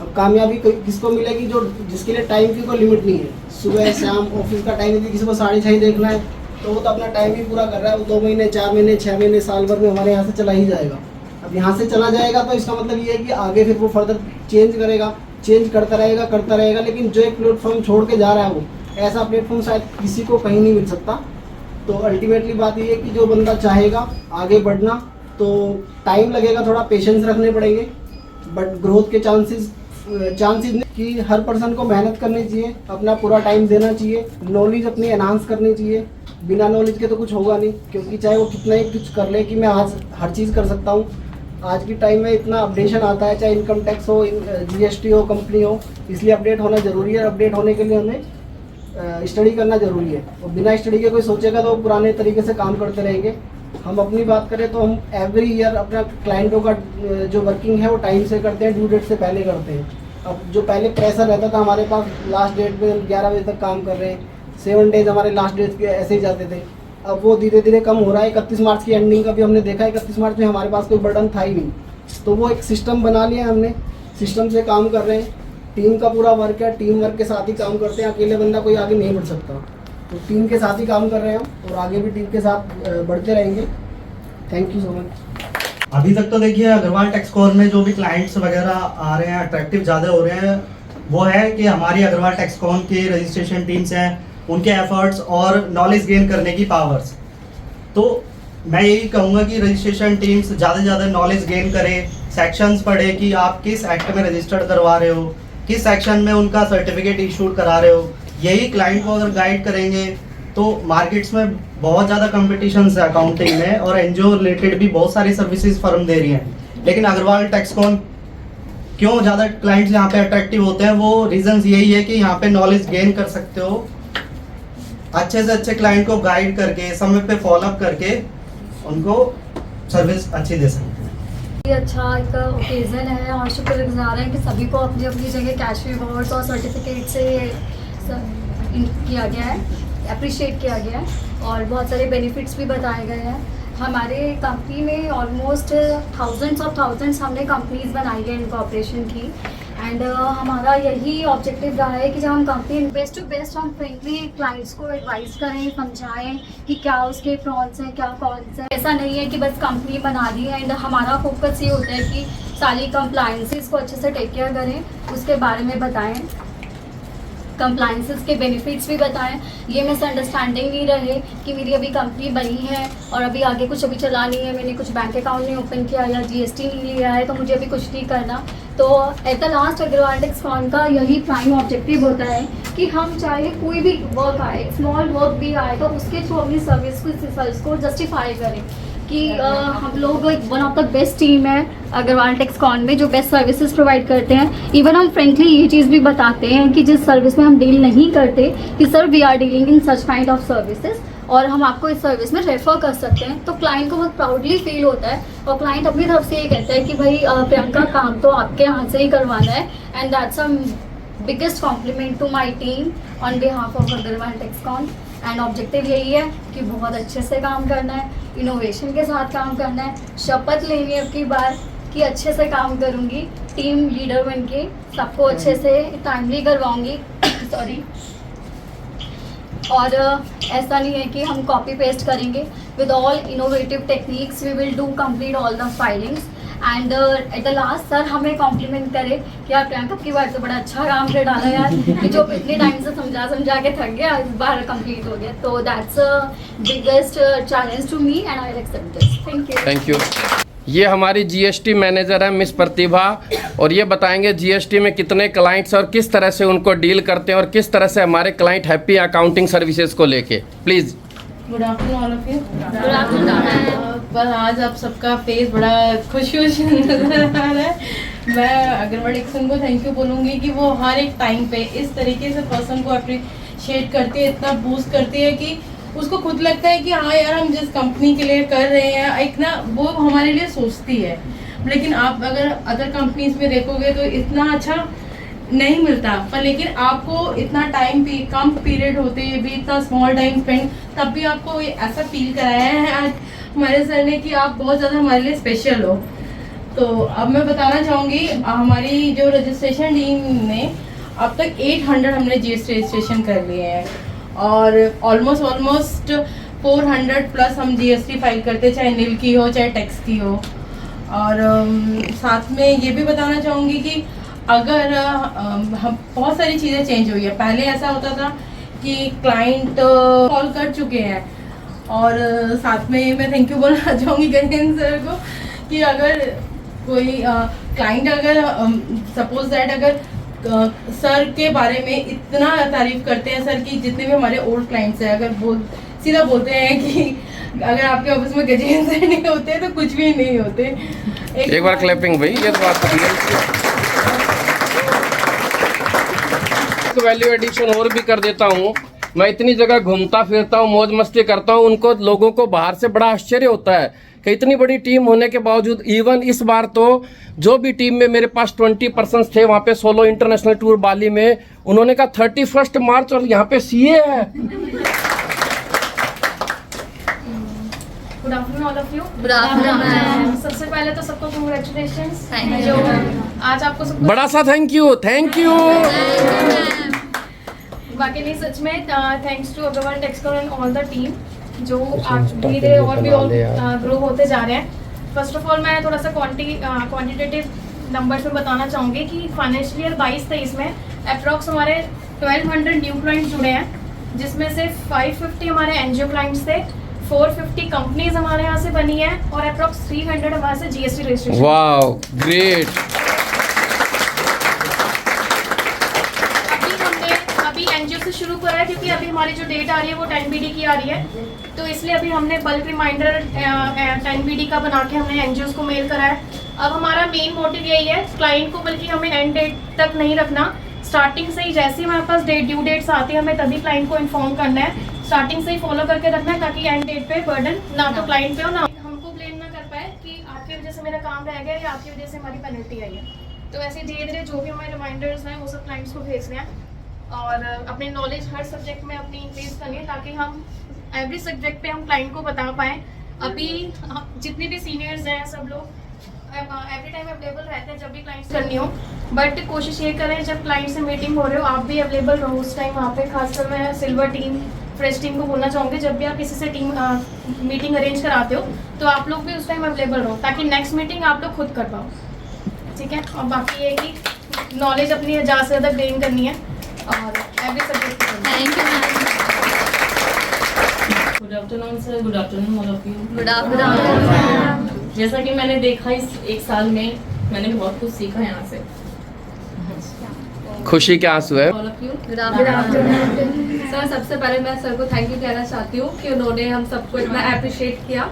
Speaker 4: अब कामयाबी किसको मिलेगी, जो जिसके लिए टाइम की कोई लिमिट नहीं है। सुबह शाम ऑफिस का टाइम, यदि किसी को 6:30 देखना है तो वो तो अपना टाइम ही पूरा कर रहा है, वो 2 महीने, 4 महीने, 6 महीने, साल भर में हमारे यहाँ से चला ही जाएगा। अब यहाँ से चला जाएगा तो इसका मतलब ये है कि आगे फिर वो फर्दर चेंज करेगा, चेंज करता रहेगा। लेकिन जो एक प्लेटफॉर्म छोड़ के जा रहा है वो ऐसा प्लेटफॉर्म शायद किसी को कहीं नहीं मिल सकता। तो अल्टीमेटली बात ये है कि जो बंदा चाहेगा आगे बढ़ना तो टाइम लगेगा, थोड़ा पेशेंस रखने पड़ेंगे, बट ग्रोथ के चांसेस कि हर पर्सन को मेहनत करनी चाहिए, अपना पूरा टाइम देना चाहिए, नॉलेज अपनी एनहांस करनी चाहिए। बिना नॉलेज के तो कुछ होगा नहीं, क्योंकि चाहे वो कितना ही कुछ कर ले कि मैं आज हर चीज़ कर सकता हूँ। आज की टाइम में इतना अपडेशन आता है, चाहे इनकम टैक्स हो, जीएसटी हो, कंपनी हो, इसलिए अपडेट होना ज़रूरी है। अपडेट होने के लिए हमें स्टडी करना ज़रूरी है, और बिना स्टडी के कोई सोचेगा तो पुराने तरीके से काम करते रहेंगे। हम अपनी बात करें तो हम एवरी ईयर अपना क्लाइंटों का जो वर्किंग है वो टाइम से करते हैं, ड्यू डेट से पहले करते हैं। अब जो पहले प्रेशर रहता था हमारे पास, लास्ट डेट पे 11 बजे तक काम कर रहे हैं, 7 डेज हमारे लास्ट डेट के ऐसे ही जाते थे। अब वो धीरे धीरे कम हो रहा है। 31 मार्च की एंडिंग का भी हमने देखा है, 31 मार्च में हमारे पास कोई बर्डन था ही नहीं। तो वो एक सिस्टम बना लिया हमने, सिस्टम से काम कर रहे हैं। टीम का पूरा वर्क है, टीम वर्क के साथ ही काम करते हैं, अकेले बंदा कोई आगे नहीं बढ़ सकता। तो टीम के साथ ही काम कर रहे हैं हम, और आगे भी टीम के साथ बढ़ते रहेंगे। Thank you so much.
Speaker 5: अभी तक तो देखिए अग्रवाल टैक्स कोर में जो भी क्लाइंट्स वगैरह आ रहे हैं, अट्रैक्टिव ज़्यादा हो रहे हैं, वो है कि हमारी अग्रवाल टैक्स कॉन के रजिस्ट्रेशन टीम्स हैं, उनके एफर्ट्स और नॉलेज गेन करने की पावर्स। तो मैं यही कहूँगा कि रजिस्ट्रेशन टीम्स ज़्यादा से ज़्यादा नॉलेज गेन करें, सेक्शंस पढ़े कि आप किस एक्ट में रजिस्टर्ड करवा रहे हो, किस सेक्शन में उनका सर्टिफिकेट इशूड करा रहे हो। यही क्लाइंट को अगर गाइड करेंगे तो मार्केट्स में बहुत ज़्यादा कंपटीशन है अकाउंटिंग में, और एनजीओ रिलेटेड भी बहुत सारी सर्विसेज फर्म दे रही हैं। लेकिन अग्रवाल टैक्स कॉन क्यों ज़्यादा क्लाइंट्स यहाँ पे अट्रैक्टिव होते हैं, वो रीजंस यही है कि यहाँ पे नॉलेज गेन कर सकते हो, अच्छे से अच्छे क्लाइंट को गाइड करके, समय पे फॉलोअप करके उनको सर्विस अच्छी दे सकते हैं।
Speaker 6: ये अच्छा एक ओकेज़न है और शुक्रगुजार हैं कि सभी को अपनी अपनी जगह कैश रिवॉर्ड्स और सर्टिफिकेट से किया गया है, अप्रिशिएट किया गया है, और बहुत सारे बेनिफिट्स भी बताए गए हैं। हमारे कंपनी में ऑलमोस्ट थाउजेंड्स हमने कंपनीज बनाई है इनकॉर्पोरेशन की, एंड हमारा यही ऑब्जेक्टिव रहा है कि जब हम कंपनी बेस्ट टू बेस्ट हम फ्रेंकली क्लाइंट्स को एडवाइस करें, समझाएं कि क्या उसके प्रॉन्स हैं, क्या कॉन्स हैं। ऐसा नहीं है कि बस कंपनी बना दी है, एंड हमारा फोकस ये होता है कि सारी कंप्लायंसेस को अच्छे से टेक केयर करें, उसके बारे में बताएं, कंप्लायंसेस के बेनिफिट्स भी बताएं। ये मिसअंडरस्टैंडिंग नहीं रहे कि मेरी अभी कंपनी बनी है और अभी आगे कुछ अभी चला नहीं है, मैंने कुछ बैंक अकाउंट नहीं ओपन किया या जीएसटी नहीं लिया है तो मुझे अभी कुछ नहीं करना। तो at the last Agarwal tax कॉन का यही प्राइम ऑब्जेक्टिव होता है कि हम चाहे कोई भी वर्क आए, स्मॉल वर्क भी आए, तो उसके थ्रू अपनी सर्विस को जस्टिफाई करें कि हम लोग one of the best team है अग्रवाल टैक्स कॉन में जो बेस्ट सर्विसेज प्रोवाइड करते हैं। इवन हम फ्रेंकली ये चीज़ भी बताते हैं कि जिस सर्विस में हम डील नहीं करते कि sir we are dealing in such kind of services, और हम आपको इस सर्विस में रेफर कर सकते हैं, तो क्लाइंट को बहुत प्राउडली फील होता है और क्लाइंट अपनी तरफ से ये कहता है कि भाई प्रियंका काम तो आपके हाथ से ही करवाना है, and that's a biggest compliment to my team on behalf of Agarwal Texcon. And objective यही है कि बहुत अच्छे से काम करना है, इनोवेशन के साथ काम करना है, शपथ लेनी है अब की बार कि अच्छे से काम करूँगी, टीम लीडर बन के सबको अच्छे से टाइमली करवाऊँगी सॉरी। और ऐसा नहीं है कि हम कॉपी पेस्ट करेंगे, with all innovative techniques we will do complete all the filings. And at the last sir हमें कॉम्प्लीमेंट करे कि यार प्रियंका की बार तो बड़ा अच्छा काम कर डाला यार, कि जो इतने टाइम से समझा के थक गया इस बार कंप्लीट हो गया, तो that's biggest challenge to me and I will accept this. Thank you.
Speaker 1: Thank you. ये हमारी जीएसटी मैनेजर है मिस प्रतिभा, और ये बताएंगे जीएसटी में कितने क्लाइंट्स और किस तरह से उनको डील करते हैं और किस तरह से हमारे क्लाइंट हैप्पी अकाउंटिंग सर्विसेज को लेके। Please.
Speaker 7: Good afternoon all of you.
Speaker 6: Good afternoon.
Speaker 7: पर आज आप सबका फेस बड़ा खुश नजर आ रहा है। मैं अग्रवाल टेक्सकॉन को थैंक यू बोलूँगी कि वो हर एक टाइम पे इस तरीके से पर्सन को अप्रिशिएट करती है, इतना बूस्ट करती है कि उसको खुद लगता है कि हाँ यार हम जिस कंपनी के लिए कर रहे हैं एक ना वो हमारे लिए सोचती है। लेकिन आप अगर अदर कंपनीज में देखोगे तो इतना अच्छा नहीं मिलता, पर लेकिन आपको इतना टाइम भी कम पीरियड होते हुए भी इतना स्मॉल टाइम स्पेंड, तब भी आपको ये ऐसा फील कराया है आज हमारे सर ने कि आप बहुत ज़्यादा हमारे लिए स्पेशल हो। तो अब मैं बताना चाहूँगी हमारी जो रजिस्ट्रेशन टीम ने अब तक 800 हमने जीएसटी रजिस्ट्रेशन कर लिए हैं और ऑलमोस्ट 400 प्लस हम जीएसटी फाइल करते हैं, चाहे नील की हो चाहे टैक्स की हो। और साथ में ये भी बताना चाहूँगी कि अगर हम बहुत सारी चीज़ें चेंज हुई है। पहले ऐसा होता था कि क्लाइंट कॉल कर चुके हैं, और साथ में मैं थैंक यू बोलना चाहूँगी गजेंद्र सर को कि अगर कोई क्लाइंट अगर सपोज दैट अगर सर के बारे में इतना तारीफ करते हैं सर की, जितने भी हमारे ओल्ड क्लाइंट्स हैं, अगर सीधा बोलते हैं कि अगर आपके ऑफिस में गजेंद्र सर नहीं होते तो कुछ भी नहीं होते।
Speaker 1: एक बार क्लैपिंग भाई, ये तो बात वैल्यू एडिशन और भी कर देता हूँ। मैं इतनी जगह घूमता फिरता हूँ, मौज मस्ती करता हूँ, उनको लोगों को बाहर से बड़ा आश्चर्य होता है कि इतनी बड़ी टीम होने के बावजूद, इवन इस बार तो जो भी टीम में मेरे पास 20% थे वहाँ पे सोलो इंटरनेशनल टूर बाली में, उन्होंने कहा 31 मार्च और यहाँ पे सीए है।
Speaker 2: Good afternoon all of you.
Speaker 3: Good afternoon.
Speaker 2: सबसे पहले तो सबको कांग्रेचुलेशंस,
Speaker 3: Thank you.
Speaker 2: जो आज आपको सबको
Speaker 1: बड़ा सा थैंक यू।
Speaker 2: बाकी नहीं, सच में thanks to Agarwal Texcon and all the team जो आज धीरे धीरे और भी ग्रो होते जा रहे हैं। फर्स्ट ऑफ ऑल मैं थोड़ा सा क्वांटिटेटिव नंबर्स में बताना चाहूँगी कि फाइनेंशियल ईयर 22-23 में अप्रॉक्स हमारे 1200 न्यू क्लाइंट्स जुड़े हैं, जिसमें से 550 हमारे एनजीओ क्लाइंट्स थे, 450 कंपनीज हमारे यहाँ से बनी है और अप्रॉक्स 300 हमारे से जीएसटी रजिस्ट्रेशन।
Speaker 1: Wow great.
Speaker 2: अभी एनजीओ से शुरू करा है क्योंकि अभी हमारी जो डेट आ रही है वो 10BD की आ रही है, तो इसलिए अभी हमने बल्क रिमाइंडर 10BD का बना के हमने एनजीओ को मेल करा है। अब हमारा मेन मोटिव यही है क्लाइंट को बल्कि हमें एंड डेट तक नहीं रखना, स्टार्टिंग से ही जैसे ही हमारे पास ड्यू डेट्स आती है हमें तभी क्लाइंट को इन्फॉर्म करना है, स्टार्टिंग से ही फॉलो करके रखना है ताकि एंड डेट पे बर्डन ना तो क्लाइंट पे हो ना हमको ब्लेम ना कर पाए कि आपकी वजह से मेरा काम रह गया या आपकी वजह से हमारी पेनल्टी आई है। तो ऐसे धीरे धीरे जो भी हमारे रिमाइंडर्स हैं वो सब क्लाइंट्स को भेज रहे हैं और अपने नॉलेज हर सब्जेक्ट में अपनी इंक्रीज करनी है ताकि हम एवरी सब्जेक्ट पे हम क्लाइंट को बता पाएँ। अभी जितने भी सीनियर्स हैं सब लोग एवरी टाइम अवेलेबल रहते हैं जब भी क्लाइंट्स करनी हो, बट कोशिश ये करें जब क्लाइंट से मीटिंग हो रहे हो आप भी अवेलेबल रहो उस टाइम वहाँ पे। खासकर मैं सिल्वर टीम फ्रेश टीम को बोलना चाहूँगी जब भी आप किसी से मीटिंग अरेंज कराते हो तो आप लोग भी उस टाइम अवेलेबल रहो ताकि नेक्स्ट मीटिंग आप लोग खुद कर पाओ, ठीक है। और बाकी ये कि नॉलेज अपनी ज़्यादा से ज़्यादा गेन करनी है और every subject.
Speaker 3: Thank you ma'am.
Speaker 7: Good afternoon sir, good afternoon all of you.
Speaker 3: Good afternoon.
Speaker 7: जैसा कि मैंने देखा इस एक साल में मैंने बहुत कुछ सीखा यहाँ से।
Speaker 1: खुशी के आंसू है।
Speaker 7: All of you.
Speaker 3: Good afternoon.
Speaker 8: Sir सबसे पहले मैं सर को थैंक यू कहना चाहती हूँ कि उन्होंने हम सबको इतना अप्रिशिएट किया,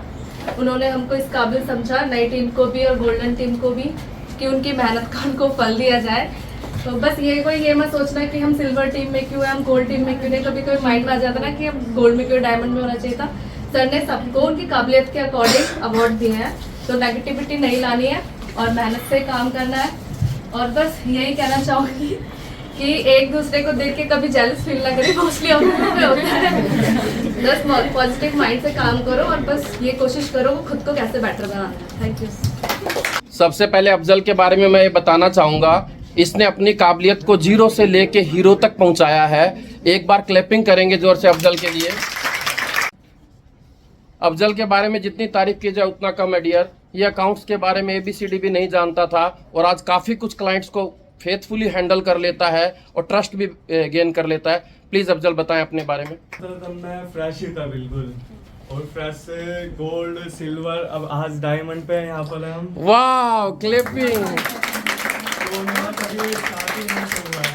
Speaker 8: उन्होंने हमको इस काबिल समझा, नई टीम को भी और गोल्डन टीम को भी, कि उनकी मेहनत का उनको फल दिया जाए। तो बस ये मत सोचना कि हम सिल्वर टीम में क्यों है, हम गोल्ड टीम में क्यों नहीं। कभी कभी माइंड में आ जाता ना कि हम गोल्ड में क्यों, डायमंड में होना चाहिए था। सर ने सबको उनकी काबिलियत के अकॉर्डिंग अवार्ड दिए हैं, तो नेगेटिविटी नहीं लानी है और मेहनत से काम करना है। और बस यही कहना चाहूँगी कि एक दूसरे को देख के कभी जेलस फील ना करें, मोस्टली हम लोगों में होता है। बस पॉजिटिव माइंड से काम करो और बस ये कोशिश करो वो खुद को कैसे बेटर बनाना है। Thank you.
Speaker 1: सबसे पहले अफजल के बारे में मैं ये बताना चाहूँगा, इसने अपनी काबिलियत को 0 से लेके हीरो तक पहुँचाया है। एक बार क्लैपिंग करेंगे ज़ोर से अफजल के लिए। अफजल के बारे में जितनी तारीफ की जाए उतना कम है डियर। ये अकाउंट्स के बारे में ABCD भी नहीं जानता था और आज काफ़ी कुछ क्लाइंट्स को फेथफुली हैंडल कर लेता है और ट्रस्ट भी गेन कर लेता है। प्लीज़ अफजल बताएं अपने बारे में।
Speaker 9: तब मैं फ्रेश ही था बिल्कुल, और फ्रेश से गोल्ड सिल्वर, अब आज डायमंड पे यहाँ पर है हम।
Speaker 1: वाह, क्लैपिंग।
Speaker 9: तो मेरा कभी स्टार्टिंग नहीं हुआ है।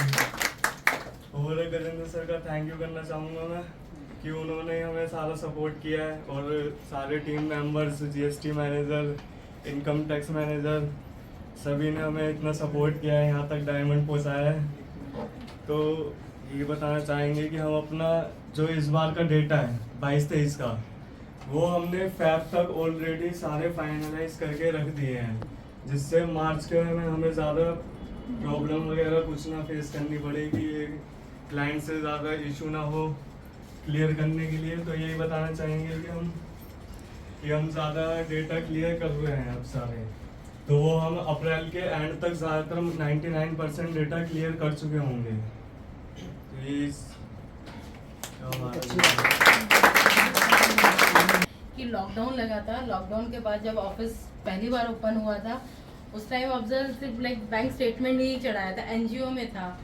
Speaker 9: और गजेंद्र सर का थैंक यू करना चाहूँगा मैं कि उन्होंने हमें सारा सपोर्ट किया है, और सारे team members, GST manager, income tax manager, सभी ने हमें इतना सपोर्ट किया है, यहाँ तक डायमंड पहुँचाया है। तो ये बताना चाहेंगे कि हम अपना जो इस बार का डेटा है 22-23 का, वो हमने फैब तक ऑलरेडी सारे फाइनलाइज करके रख दिए हैं, जिससे मार्च के में हमें ज़्यादा प्रॉब्लम वगैरह कुछ ना फेस करनी पड़ेगी, क्लाइंट से ज़्यादा इशू ना हो क्लियर करने के लिए। तो यही बताना चाहेंगे कि हम ज़्यादा डेटा क्लियर कर रहे हैं अब सारे, तो वो हम अप्रैल के एंड तक ज़्यादातर 99% डेटा क्लियर कर चुके होंगे। तो ये
Speaker 7: कि लॉकडाउन लगा था, लॉकडाउन के बाद जब ऑफिस पहली बार ओपन हुआ था उस टाइम अफजल सिर्फ बैंक स्टेटमेंट ही चढ़ाया था, NGO में था।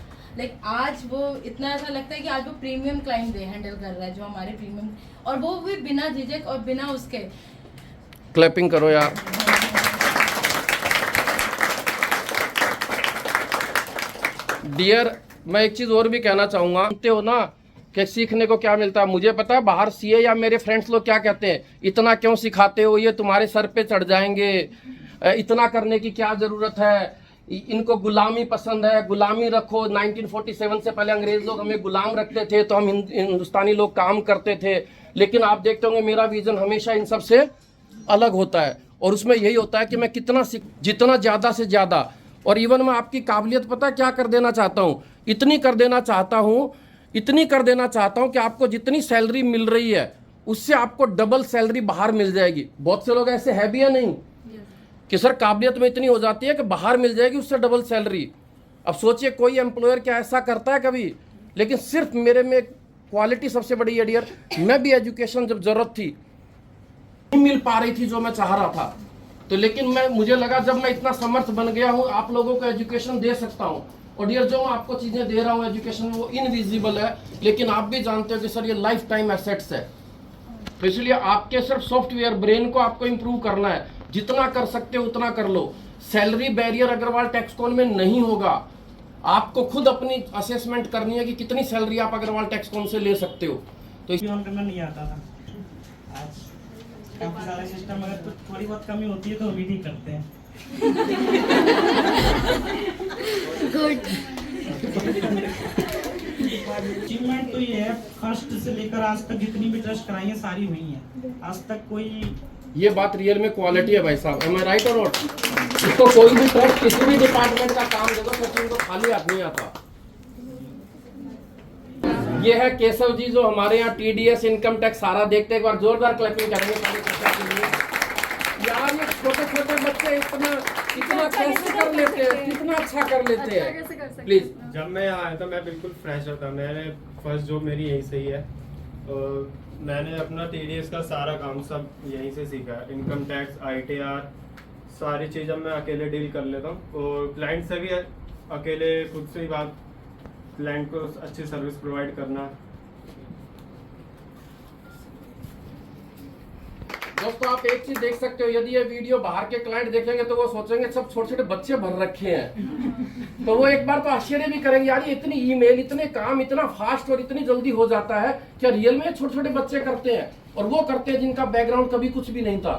Speaker 7: आज वो इतना ऐसा लगता है कि आज वो प्रीमियम क्लाइंट हैंडल कर रहा है, जो हमारे प्रीमियम, और वो भी बिना झिझक और बिना उसके।
Speaker 1: क्लैपिंग करो यार। डियर, मैं एक चीज़ और भी कहना चाहूँगा, जानते हो ना कि सीखने को क्या मिलता है। मुझे पता है बाहर CA या मेरे फ्रेंड्स लोग क्या कहते हैं, इतना क्यों सिखाते हो, ये तुम्हारे सर पे चढ़ जाएंगे, इतना करने की क्या ज़रूरत है, इनको गुलामी पसंद है, गुलामी रखो। 1947 से पहले अंग्रेज लोग हमें गुलाम रखते थे तो हम हिंदुस्तानी लोग काम करते थे। लेकिन आप देखते होंगे मेरा विज़न हमेशा इन सब से अलग होता है, और उसमें यही होता है कि मैं कितना जितना ज़्यादा से ज़्यादा, और इवन मैं आपकी काबिलियत पता क्या कर देना चाहता हूँ, इतनी कर देना चाहता हूँ कि आपको जितनी सैलरी मिल रही है उससे आपको डबल सैलरी बाहर मिल जाएगी। बहुत से लोग ऐसे है भी या नहीं कि सर काबिलियत में इतनी हो जाती है कि बाहर मिल जाएगी उससे डबल सैलरी। अब सोचिए कोई एम्प्लॉयर क्या ऐसा करता है कभी? लेकिन सिर्फ मेरे में क्वालिटी सबसे बड़ी है डियर, मैं भी एजुकेशन जब जरूरत थी नहीं मिल पा रही थी जो मैं चाह रहा था, तो लेकिन मुझे लगा जब मैं इतना समर्थ बन गया हूँ आप लोगों को एजुकेशन दे सकता हूँ। और डियर, जो मैं आपको चीज़ें दे रहा हूँ एजुकेशन, वो इनविजिबल है, लेकिन आप भी जानते हो कि सर ये लाइफ टाइम एसेट्स है। तो इसलिए आपके सिर्फ सॉफ्टवेयर ब्रेन को आपको इम्प्रूव करना है, जितना कर सकते हो उतना कर लो। सैलरी बैरियर अग्रवाल टैक्सकॉन में नहीं होगा, आपको खुद अपनी असेसमेंट करनी है कि कितनी सैलरी आप अग्रवाल टैक्सकॉन से ले सकते हो। तो
Speaker 10: ऑन करना नहीं आता था, आज काफी सारे सिस्टम अगर तो थोड़ी बहुत कमी होती है तो हम ही नहीं करते हैं।
Speaker 3: गुड।
Speaker 10: अचीवमेंट तो ये है, फर्स्ट से लेकर आज तक जितनी भी ट्रस्ट कराई है सारी हुई है, आज तक कोई,
Speaker 1: ये बात रियल में क्वालिटी है भाई साहब, एम आई राइट और नॉट? इसको कोई भी ट्रस्ट किसी भी डिपार्टमेंट का काम दे दो सचिन को खाली हाथ नहीं आता। ये है केशव जी जो हमारे यहाँ TDS इनकम टैक्स सारा देखते हैं। एक बार जोरदार क्लैपिंग करेंगे सारे चर्चा के लिए। यार ये छोटे छोटे बच्चे इतना कैसे कर लेते हैं, कितना अच्छा कर लेते हैं। प्लीज।
Speaker 9: जब मैं यहाँ आया था मैं बिल्कुल फ्रेश था, मैंने फर्स्ट जॉब मेरी यहीं से ही है, और मैंने अपना TDS का सारा काम सब यहीं से सीखा है। इनकम टैक्स, ITR, सारी चीज़ अब मैं अकेले डील कर लेता हूँ, और क्लाइंट से भी अकेले खुद से ही बात, क्लाइंट को अच्छी सर्विस प्रोवाइड करना।
Speaker 1: दोस्तों आप एक चीज देख सकते हो, यदि ये वीडियो बाहर के क्लाइंट देखेंगे तो वो सोचेंगे सब छोटे छोटे बच्चे भर रखे हैं तो वो एक बार तो आश्चर्य भी करेंगे, यार ये इतनी ईमेल, इतने काम इतना फास्ट और इतनी जल्दी हो जाता है, क्या रियल में छोटे छोटे बच्चे करते हैं? और वो करते हैं जिनका बैकग्राउंड कभी कुछ भी नहीं था।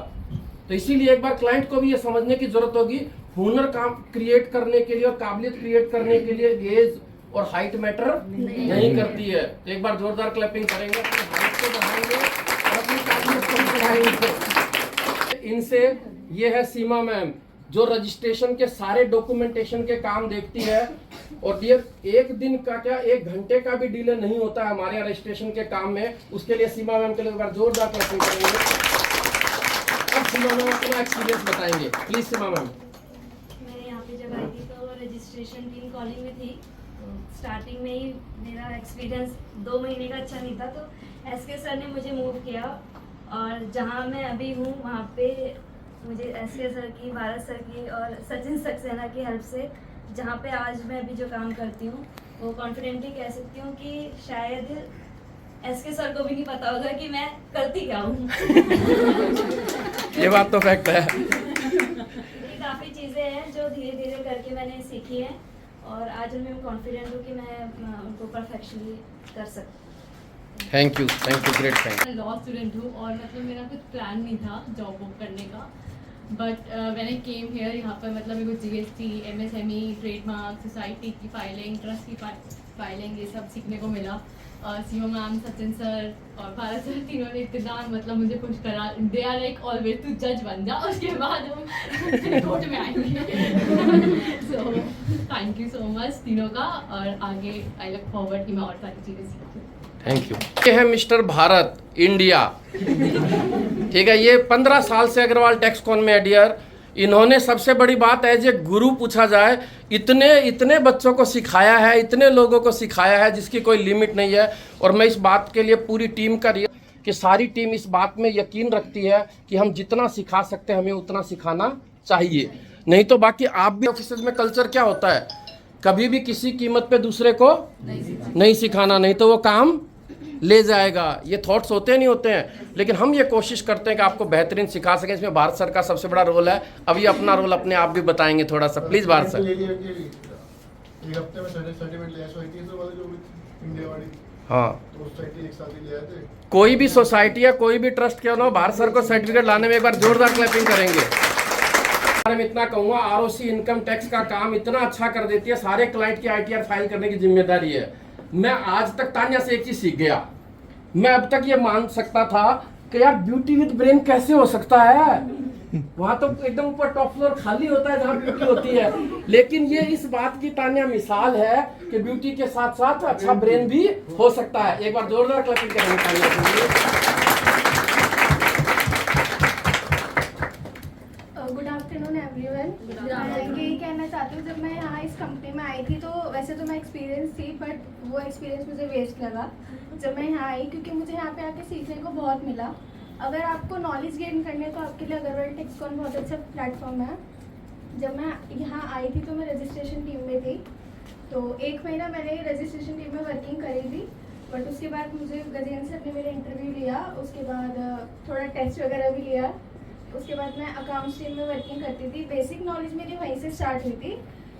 Speaker 1: तो इसीलिए एक बार क्लाइंट को भी ये समझने की जरूरत होगी, हुनर काम क्रिएट करने के लिए और काबिलियत क्रिएट करने के लिए एज और हाइट मैटर नहीं करती है। तो एक बार जोरदार क्लैपिंग करेंगे, अपनी हाइट को बढ़ाएंगे और अपनी काबिलियत को बढ़ाएंगे। इनसे ये है सीमा मैम, जो रजिस्ट्रेशन के सारे डॉक्यूमेंटेशन के काम देखती है। और डियर, एक दिन का क्या, 1 घंटे का भी डिले नहीं होता है हमारे यहाँ रजिस्ट्रेशन के काम में। उसके लिए सीमा मैम के लिए एक बार जोरदार क्लैपिंग करेंगे। अब सीमा मैम अपना एक्सपीरियंस बताएंगे, प्लीज सीमा मैम।
Speaker 11: मैं यहाँ पे जब आई थी तो रजिस्ट्रेशन टीम कॉलिंग में थी। स्टार्टिंग में ही मेरा एक्सपीरियंस 2 महीने का अच्छा नहीं था, तो एसके सर ने मुझे मूव किया और जहाँ मैं अभी हूँ वहाँ पे मुझे एसके सर की, भारत सर की और सचिन सक्सेना की हेल्प से जहाँ पे आज मैं अभी जो काम करती हूँ वो कॉन्फिडेंटली कह सकती हूँ कि शायद एसके सर को भी नहीं पता होगा कि मैं करती क्या हूँ।
Speaker 1: ये बात तो फैक्ट है।
Speaker 11: काफ़ी चीज़ें हैं जो धीरे धीरे करके मैंने सीखी हैं और आज मैं कॉन्फिडेंट हूँ कि मैं उनको परफेक्शनली कर सकती हूँ।
Speaker 1: थैंक यू, ग्रेट, थैंक
Speaker 7: मैं लॉ स्टूडेंट हूँ और मतलब मेरा कुछ प्लान नहीं था जॉब वॉब करने का, but when I came here, यहाँ पर मतलब मेरे को GST, MSME, ट्रेडमार्क, सोसाइटी की फाइलिंग, ट्रस्ट की फाइलिंग, ये सब सीखने को मिला। सीमा मैम, सचिन सर और भारत सर तीनों ने इतना मतलब मुझे खुश करा। दे आर लाइक ऑलवेज, तू जज बन जा, उसके बाद हम कोर्ट में आएंगे। सो थैंक यू सो मच तीनों का, और आगे आई लुक फॉरवर्ड कि मैं और सारी चीज़ें सीखूँ।
Speaker 1: Thank you. ये है मिस्टर भारत इंडिया, ठीक है। ये 15 साल से अग्रवाल टेक्सकॉन में है डियर। इन्होंने सबसे बड़ी बात एज ए गुरु पूछा जाए, इतने बच्चों को सिखाया है, इतने लोगों को सिखाया है जिसकी कोई लिमिट नहीं है। और मैं इस बात के लिए पूरी टीम का कि सारी टीम इस बात में यकीन रखती है कि हम जितना सिखा सकते हैं हमें उतना सिखाना चाहिए। नहीं तो बाकी आप भी ऑफिस में कल्चर क्या होता है, कभी भी किसी कीमत पे दूसरे को नहीं सिखाना, नहीं तो वो काम ले जाएगा। ये थॉट्स होते नहीं होते हैं, लेकिन हम ये कोशिश करते हैं कि आपको बेहतरीन सिखा सकें। इसमें भारत सर का सबसे बड़ा रोल है। अब ये अपना रोल अपने आप भी बताएंगे थोड़ा सा, प्लीज भारत सर।
Speaker 12: एक हफ्ते में सर्टिफिकेट लिया, वाले जो इंडिया वाली,
Speaker 1: हाँ,
Speaker 12: तो सोसाइटी एक साथ ही ले आए थे।
Speaker 1: कोई भी सोसाइटी या कोई भी ट्रस्ट क्यों ना हो, भारत सर को सर्टिफिकेट लाने में एक बार जोरदार क्लैपिंग करेंगे। मैं इतना कहूँगा, ROC इनकम टैक्स का काम इतना अच्छा कर देती है, सारे क्लाइंट की ITR फाइल करने की जिम्मेदारी है। मैं आज तक तान्या से एक चीज सीख गया। मैं अब तक ये मान सकता था कि यार ब्यूटी विद ब्रेन कैसे हो सकता है, वहां तो एकदम ऊपर टॉप फ्लोर खाली होता है जहाँ ब्यूटी होती है। लेकिन ये इस बात की तान्या मिसाल है कि ब्यूटी के साथ साथ अच्छा ब्रेन भी हो सकता है। एक बार जोरदार क्लैपिंग करेंगे तान्या के लिए।
Speaker 2: Good afternoon everyone. मैं यही कहना चाहती हूँ, जब मैं यहाँ इस कंपनी में आई थी तो वैसे तो मैं एक्सपीरियंस थी, बट वो एक्सपीरियंस मुझे वेस्ट लगा जब मैं यहाँ आई, क्योंकि मुझे यहाँ पे आके सीखने को बहुत मिला। अगर आपको नॉलेज गेन करनी है तो आपके लिए अग्रवाल टेक्सकॉन बहुत अच्छा प्लेटफॉर्म है। जब मैं यहाँ आई थी तो मैं रजिस्ट्रेशन टीम में थी, तो 1 महीना मैंने रजिस्ट्रेशन टीम में वर्किंग करी थी। बट उसके बाद मुझे गजेंद्र सर ने मेरा इंटरव्यू लिया, उसके बाद थोड़ा टेस्ट वगैरह भी लिया। उसके बाद मैं अकाउंट्स टीम में वर्किंग करती थी। बेसिक नॉलेज मेरी वहीं से स्टार्ट हुई थी।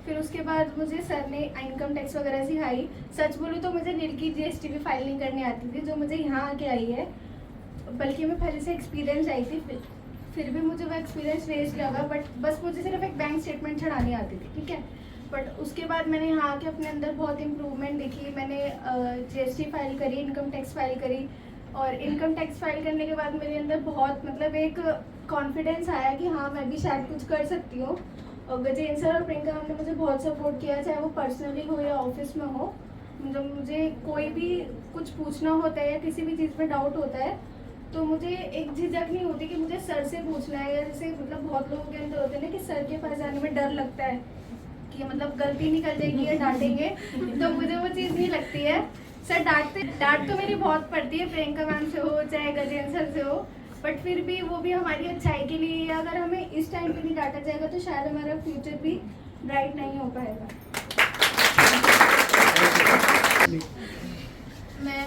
Speaker 2: फिर उसके बाद मुझे सर ने इनकम टैक्स वगैरह सिखाई। सच बोलूँ तो मुझे नील की GST भी फाइलिंग करनी आती थी, जो मुझे यहाँ आके आई है। बल्कि मैं पहले से एक्सपीरियंस आई थी, फिर भी मुझे वो एक्सपीरियंस वेस्ट लगा। बट बस मुझे सिर्फ एक बैंक स्टेटमेंट चढ़ानी आती थी, ठीक है। बट उसके बाद मैंने यहाँ आके अपने अंदर बहुत इम्प्रूवमेंट देखी। मैंने GST फाइल करी, इनकम टैक्स फाइल करी, और इनकम टैक्स फाइल करने के बाद मेरे अंदर बहुत मतलब एक कॉन्फिडेंस आया कि हाँ मैं भी शायद कुछ कर सकती हूँ। और गजेंद्र सर और प्रियंका मैम ने मुझे बहुत सपोर्ट किया, चाहे वो पर्सनली हो या ऑफिस में हो। जब मुझे कोई भी कुछ पूछना होता है या किसी भी चीज़ में डाउट होता है तो मुझे एक झिझक नहीं होती कि मुझे सर से पूछना है, या जैसे मतलब बहुत लोगों के अंदर होते हैं ना कि सर के पास जाने में डर लगता है कि मतलब गलती निकल जाएगी या डांटेंगे, तो मुझे वो चीज़ नहीं लगती है। सर डांट तो मेरी बहुत पड़ती है, प्रियंका मैम से हो चाहे गजेंद्र सर से हो, बट फिर भी वो भी हमारी अच्छाई के लिए। अगर हमें इस टाइम पे नहीं डांटा जाएगा तो शायद हमारा फ्यूचर भी ब्राइट नहीं हो पाएगा। मैं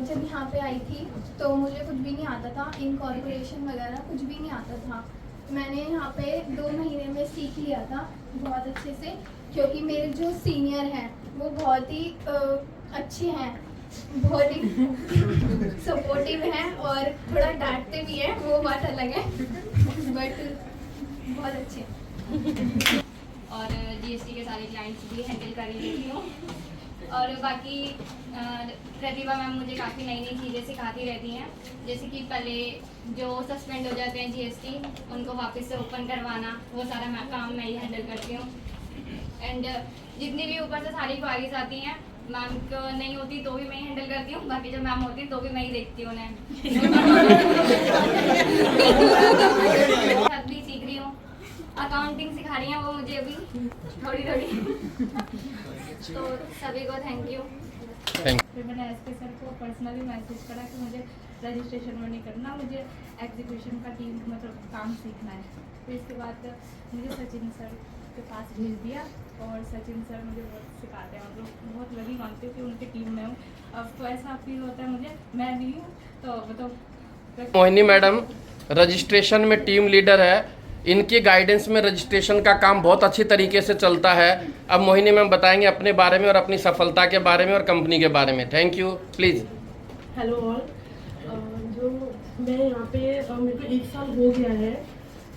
Speaker 2: जब यहाँ पे आई थी तो मुझे कुछ भी नहीं आता था, इनकॉर्पोरेशन वगैरह कुछ भी नहीं आता था। मैंने यहाँ पे 2 महीने में सीख लिया था बहुत अच्छे से, क्योंकि मेरे जो सीनियर हैं वो बहुत ही अच्छे हैं, बहुत ही सपोर्टिव हैं और थोड़ा डांटते भी हैं, वो बात अलग है, बट बहुत अच्छे हैं।
Speaker 6: और जीएसटी के सारे क्लाइंट्स भी हैंडल कर ही लेती हूँ। और बाकी प्रतिभा मैम मुझे काफ़ी नई नई चीज़ें सिखाती रहती हैं, जैसे कि पहले जो सस्पेंड हो जाते हैं जीएसटी उनको वापस से ओपन करवाना, वो सारा काम मैं ही हैंडल करती हूँ। एंड जितनी भी ऊपर से सारी क्वारीज आती हैं मैम को नहीं होती तो भी मैं ही हैंडल करती हूँ, बाकी जब मैम होती तो भी मैं ही देखती हूँ उन्हें। भी सीख रही हूँ, अकाउंटिंग सिखा रही हैं वो मुझे अभी थोड़ी थोड़ी। तो सभी को थैंक यू।
Speaker 8: फिर मैंने एसके सर को पर्सनली मैसेज करा कि मुझे रजिस्ट्रेशन में नहीं करना, मुझे एग्जीक्यूशन का टीम मतलब काम सीखना है। फिर इसके बाद मुझे सचिन सर के पास भेज दिया और सचिन सर मुझे बहुत सिखाते हैं, मतलब बहुत लगी मानती हूँ कि उनकी टीम में हूँ। अब तो ऐसा फील होता है मुझे मैं नहीं हूँ तो मतलब।
Speaker 1: मोहिनी मैडम रजिस्ट्रेशन में टीम लीडर है, इनकी गाइडेंस में रजिस्ट्रेशन का काम बहुत अच्छी तरीके से चलता है। अब मोहिनी मैम बताएंगे अपने बारे में और अपनी सफलता के बारे में और कंपनी के बारे में। Thank you. Please.
Speaker 13: Hello all, जो मैं यहाँ पे मेरे को 1 साल हो गया है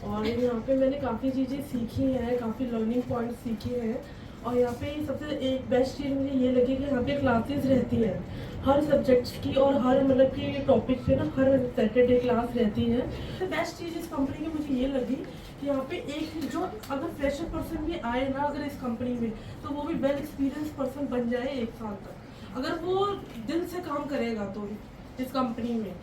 Speaker 13: और यहाँ पे मैंने काफ़ी चीज़ें सीखी हैं, काफ़ी लर्निंग पॉइंट्स सीखे हैं। और यहाँ पे सबसे एक बेस्ट चीज़ मुझे ये लगी कि यहाँ पे क्लासेस रहती हैं हर सब्जेक्ट्स की और हर मतलब कि टॉपिक पे ना हर सैटरडे क्लास रहती है। तो बेस्ट चीज़ इस कंपनी की मुझे ये लगी कि यहाँ पे एक जो अगर फ्रेशर पर्सन भी आए ना अगर इस कंपनी में तो वो भी वेल एक्सपीरियंस पर्सन बन जाए 1 साल तक, अगर वो दिल से काम करेगा तो इस कंपनी में।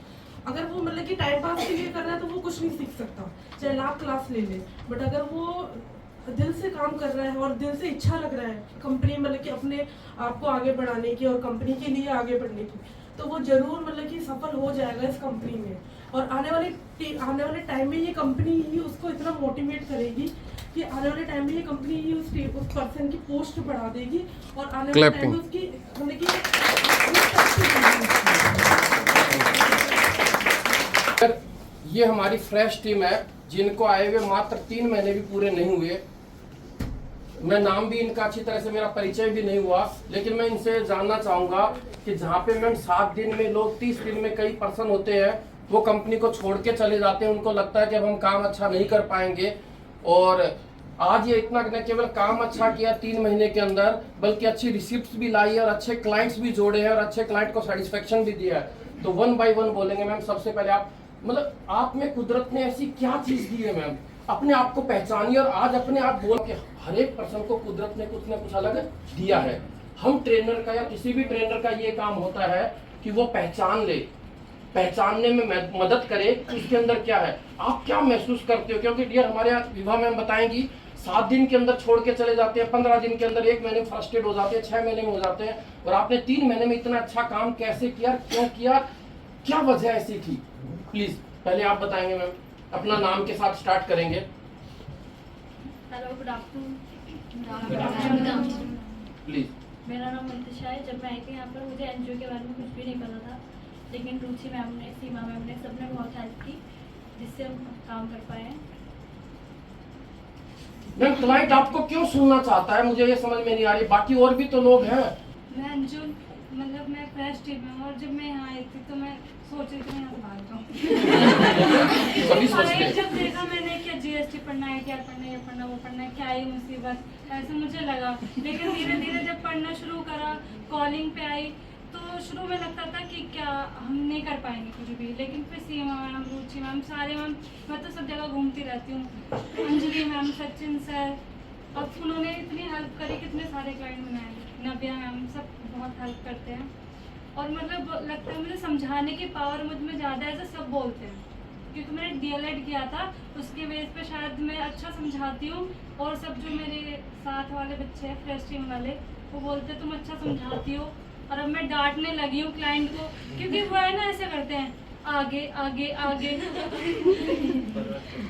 Speaker 13: अगर वो मतलब कि टाइम पास के लिए कर रहा है तो वो कुछ नहीं सीख सकता, चाहे लाख क्लास ले ले, बट अगर वो दिल से काम कर रहा है और दिल से इच्छा लग रहा है कंपनी मतलब कि अपने आप को आगे बढ़ाने की और कंपनी के लिए आगे बढ़ने की, तो वो जरूर मतलब कि सफल हो जाएगा इस कंपनी में। और आने वाले टाइम में ये कंपनी ही उसको इतना मोटिवेट करेगी कि आने वाले टाइम में ये कंपनी ही उस पर्सन की पोस्ट बढ़ा देगी और आने वाले टाइम में उसकी मतलब कि
Speaker 1: ये हमारी फ्रेश टीम है जिनको आए हुए मात्र 3 महीने भी पूरे नहीं हुए। मैं नाम भी इनका अच्छी तरह से मेरा परिचय भी नहीं हुआ, लेकिन मैं इनसे जानना चाहूंगा कि जहाँ पे मैम 7 दिन में लोग 30 दिन में कई पर्सन होते हैं वो कंपनी को छोड़ के चले जाते हैं, उनको लगता है कि अब हम काम अच्छा नहीं कर पाएंगे। और आज ये इतना न केवल काम अच्छा किया 3 महीने के अंदर, बल्कि अच्छी रिसिप्ट भी लाई है और अच्छे क्लाइंट्स भी जोड़े हैं और अच्छे क्लाइंट को सेटिस्फेक्शन भी दिया है। तो 1 बाय 1 बोलेंगे मैम। सबसे पहले आप मतलब आप में कुदरत ने ऐसी क्या चीज दी है मैम, अपने आप को पहचानिए और आज अपने आप बोल के हर एक पर्सन को कुदरत ने कुछ न कुछ अलग दिया है। हम ट्रेनर का या किसी भी ट्रेनर का ये काम होता है कि वो पहचान ले, पहचानने में मदद करे इसके अंदर क्या है, आप क्या महसूस करते हो। क्योंकि डियर हमारे यहाँ विभा मैम बताएंगी 7 दिन के अंदर छोड़ के चले जाते हैं, 15 दिन के अंदर, 1 महीने में फ्रस्ट्रेट हो जाते हैं, 6 महीने में हो जाते हैं। और आपने 3 महीने में इतना अच्छा काम कैसे किया, क्यों किया, क्या वजह ऐसी थी? प्लीज पहले आप बताएंगे मैम, अपना नाम के साथ स्टार्ट करेंगे।
Speaker 11: Hello, good afternoon.
Speaker 1: प्लीज।
Speaker 11: मेरा नाम मंतिशा है। जब मैं आई थी यहाँ पर मुझे एनजीओ के बारे में कुछ भी नहीं पता था, लेकिन रुचि मैम ने, सीमा मैम ने, सबने बहुत हेल्प की जिससे हम काम कर पाए हैं।
Speaker 1: मैम क्लाइंट आपको क्यों सुनना चाहता है, मुझे ये समझ में नहीं आ रही। बाकी और भी तो लोग हैं।
Speaker 11: मैं एनजीओ मतलब मैं फ्रेश टीम में हूँ और जब मैं यहाँ आई थी तो मैं सोच रही थी मैं यहाँ से भाग जाऊँ। जब देखा मैंने क्या जीएसटी पढ़ना है, क्या पढ़ना है, ये पढ़ना, वो पढ़ना है, क्या ही मुसीबत, ऐसे मुझे लगा। लेकिन धीरे धीरे जब पढ़ना शुरू करा, कॉलिंग पे आई, तो शुरू में लगता था कि क्या हम नहीं कर पाएंगे कुछ भी। लेकिन फिर सीमा मैम, रुचि मैम, सारे मैम, मैं तो सब जगह घूमती रहती हूँ, अंजलि मैम, सचिन सर, अब उन्होंने इतनी हेल्प करी, कितने सारे क्लाइंट बनाए, नव्या मैम, सब बहुत हेल्प करते हैं। और मतलब लगता है मुझे समझाने की पावर मुझ में ज़्यादा है, ऐसे सब बोलते हैं, क्योंकि मैंने डीएलएड किया था, उसके बेस पे शायद मैं अच्छा समझाती हूँ। और सब जो मेरे साथ वाले बच्चे हैं फ्रेश टीम वाले, वो बोलते हैं तुम अच्छा समझाती हो। और अब मैं डांटने लगी हूँ क्लाइंट को, क्योंकि वो है ना ऐसे करते हैं, आगे आगे आगे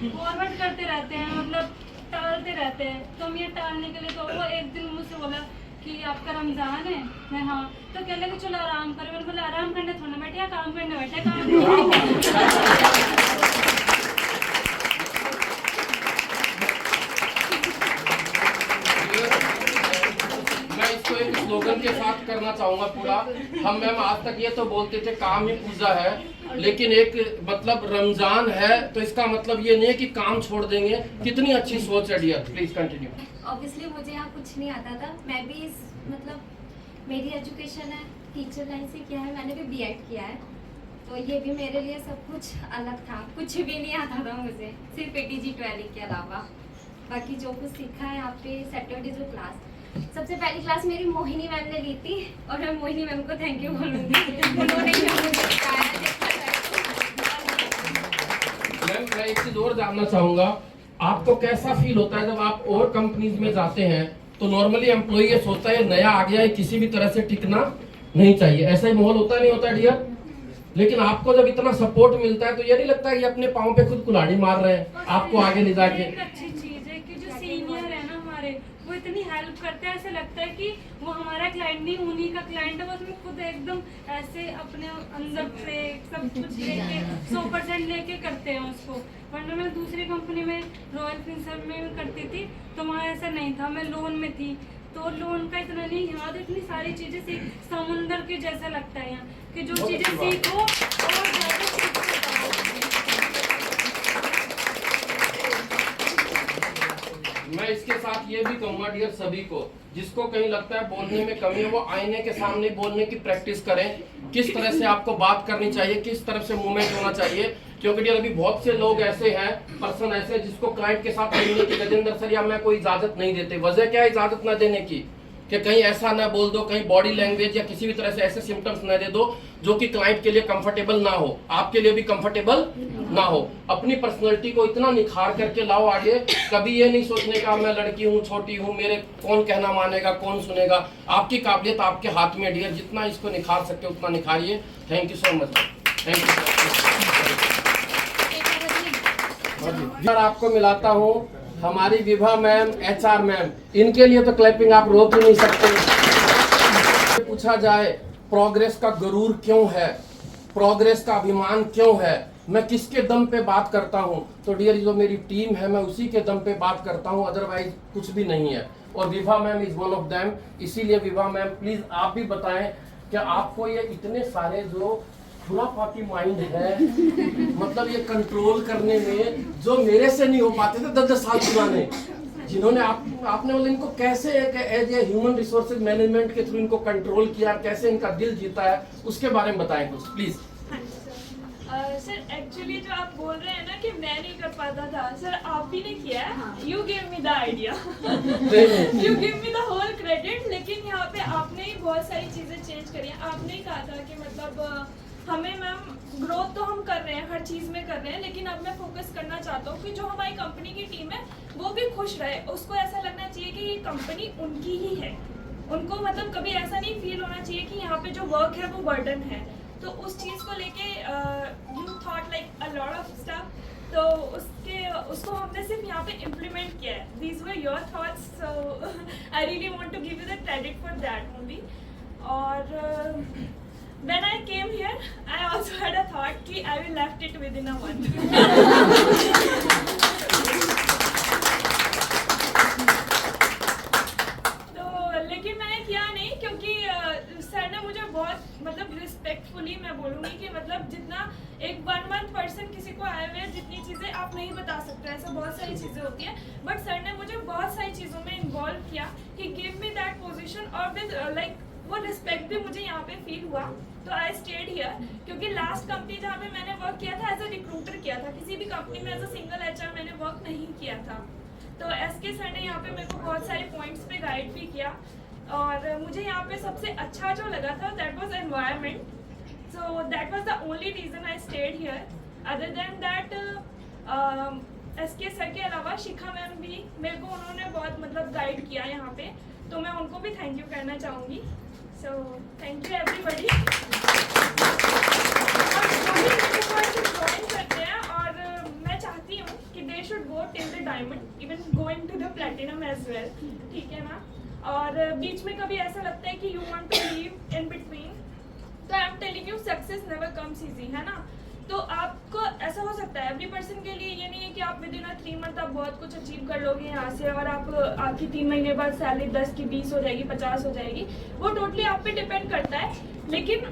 Speaker 11: फॉरवर्ड करते रहते हैं, मतलब टालते रहते हैं। तो हम ये टालने के लिए, तो वो एक दिन मुझसे बोला कि आपका रमज़ान है, मैं हाँ, तो कह लगे चलो आराम करें। मैंने बोला आराम करने थोड़ा बैठे या काम करने बैठे, काम
Speaker 1: मैं इसको एक स्लोगन के साथ करना चाहूंगा पूरा। हम मैम आज तक ये तो बोलते थे काम ही पूजा है, लेकिन एक मतलब रमजान है तो इसका मतलब ये नहीं है कि काम छोड़ देंगे। कितनी अच्छी सोच है डियर, प्लीज कंटिन्यू।
Speaker 11: ऑब्वियसली मुझे यहाँ कुछ नहीं आता था, मैं भी मेरी एजुकेशन है टीचर लाइन से किया है, मैंने भी बीएड किया है, तो ये भी मेरे लिए सब कुछ अलग था, कुछ भी नहीं आता था मुझे, सिर्फ एटीजी टैली के अलावा। बाकी जो कुछ सीखा है यहाँ पे सैटरडे जो क्लास, सबसे पहली क्लास मेरी मोहिनी मैम ने ली थी और मैं मोहिनी मैम को थैंक यू बोलूँगी, उन्होंने ही मुझे सिखाया।
Speaker 1: मैम मैं एक चीज और जानना चाहूँगा, आपको कैसा फील होता है जब आप और कंपनीज में जाते हैं? तो नॉर्मली एम्प्लॉय ये सोचता है नया आ गया है, किसी भी तरह से टिकना नहीं चाहिए, ऐसा ही माहौल होता नहीं होता डियर? लेकिन आपको जब इतना सपोर्ट मिलता है तो ये नहीं लगता है कि अपने पाँव पे खुद कुल्हाड़ी मार रहे हैं आपको आगे ले जाके?
Speaker 14: एक अच्छी चीज है कि जो सीनियर है ना हमारे, वो इतनी हेल्प करते हैं, ऐसे लगता है कि वो हमारा क्लाइंट नहीं उन्हीं का क्लाइंट है, बस में खुद एकदम ऐसे अपने अंदर से सब कुछ लेके 100% लेके करते हैं उसको। वरना मैं दूसरी कंपनी में रॉयल प्रिंसेप में करती थी तो वहाँ ऐसा नहीं था, मैं लोन में थी तो लोन का इतना नहीं, यहाँ तो इतनी सारी चीजें सीख, समुंदर के जैसा लगता है यहाँ कि जो चीजें सीखो और ज्यादा
Speaker 1: मैं इसके साथ ये भी कहूंगा डियर सभी को, जिसको कहीं लगता है बोलने में कमी है, वो आईने के सामने बोलने की प्रैक्टिस करें, किस तरह से आपको बात करनी चाहिए, किस तरह से मूवमेंट होना चाहिए। क्योंकि डियर अभी बहुत से लोग ऐसे हैं, पर्सन ऐसे जिसको क्लाइंट के साथ मिलने की गजेंद्र सर या मैं कोई इजाजत नहीं देते। वजह क्या है इजाजत न देने की? कि कहीं ऐसा ना बोल दो, कहीं बॉडी लैंग्वेज या किसी भी तरह से ऐसे सिम्टम्स न दे दो जो कि क्लाइंट के लिए कंफर्टेबल ना हो, आपके लिए भी कंफर्टेबल ना हो। अपनी पर्सनैलिटी को इतना निखार करके लाओ आगे, कभी ये नहीं सोचने का मैं लड़की हूँ, छोटी हूँ, मेरे कौन कहना मानेगा, कौन सुनेगा। आपकी काबिलियत आपके हाथ में डियर, जितना इसको निखार सकते उतना निखारिए। Thank you so much, thank you sir. आपको मिलाता हूँ हमारी विभा मैम, एचआर मैम, इनके लिए तो क्लैपिंग आप रोक ही नहीं सकते। पूछा जाए प्रोग्रेस का गरूर क्यों है, प्रोग्रेस का अभिमान क्यों है, मैं किसके दम पे बात करता हूँ, तो डियर जो मेरी टीम है मैं उसी के दम पे बात करता हूँ, अदरवाइज कुछ भी नहीं है। और Vibha ma'am is one of them. इसीलिए विभा मैम प्लीज आप भी बताएं कि आपको ये इतने सारे जो खुरापाती माइंड है, मतलब ये कंट्रोल करने में जो मेरे से नहीं हो पाते थे 10-10 साल पुराने, जिन्होंने आपने बोले इनको कैसे as a human resources management के थ्रू इनको कंट्रोल किया, कैसे इनका दिल जीता है, उसके बारे में बताएं कुछ प्लीज।
Speaker 14: सर एक्चुअली जो आप बोल रहे हैं ना कि मैं नहीं कर पाता था, सर आप भी ने किया है, you give me the idea, you give me the whole credit. लेकिन यहाँ पे आपने ही बहुत सारी चीजें चेंज करी हैं। आपने ही कहा था कि मतलब हमें मैम ग्रोथ तो हम कर रहे हैं, हर चीज़ में कर रहे हैं, लेकिन अब मैं फोकस करना चाहता हूँ कि जो हमारी कंपनी की टीम है वो भी खुश रहे, उसको ऐसा लगना चाहिए कि ये कंपनी उनकी ही है, उनको मतलब कभी ऐसा नहीं फील होना चाहिए कि यहाँ पे जो वर्क है वो बर्डन है। तो उस चीज़ को लेके you thought like a lot of stuff, तो उसको हमने सिर्फ यहाँ पे इम्प्लीमेंट किया है। These were your thoughts, so I really want to give you the credit for that only. और when I came here, I also had a thought कि I will left it within a month. तो लेकिन मैंने किया नहीं, क्योंकि sir ने मुझे बहुत मतलब रिस्पेक्टफुली मैं बोलूँगी कि मतलब जितना एक 1 month पर्सन किसी को आए हुए जितनी चीज़ें आप नहीं बता सकते, ऐसा बहुत सारी चीज़ें होती हैं, बट सर ने मुझे बहुत सारी चीज़ों में इन्वॉल्व किया कि गिव मी दैट पोजिशन, और विद लाइक वो रिस्पेक्ट भी मुझे यहाँ पे फील हुआ। तो आई स्टेड हियर, क्योंकि लास्ट कंपनी जहाँ पे मैंने वर्क किया था एज अ रिक्रूटर किया था, किसी भी कंपनी में एज अ सिंगल एचआर मैंने वर्क नहीं किया था। तो एसके सर ने यहाँ पे मेरे को बहुत सारे पॉइंट्स पे गाइड भी किया, और मुझे यहाँ पे सबसे अच्छा जो लगा था that was environment. So that was the only reason I stayed here. Other than that SK sir के अलावा शिखा मैम भी मेरे को उन्होंने बहुत मतलब गाइड किया यहाँ पे, तो मैं उनको भी थैंक यू करना चाहूँगी। So thank you everybody. Join करते हैं, और मैं चाहती हूँ कि they should go till the diamond, even going to the platinum as well, ठीक है ना। और बीच में कभी ऐसा लगता है कि you want to leave in between, तो I am telling you success never comes easy, है ना। तो आपको ऐसा हो सकता है एवरी पर्सन के लिए, ये नहीं है कि आप विद इन 3 मंथ आप बहुत कुछ अचीव कर लोगे यहाँ से, और आपकी 3 महीने बाद सैलरी 10 की 20 हो जाएगी, 50 हो जाएगी, वो टोटली आप पे डिपेंड करता है। लेकिन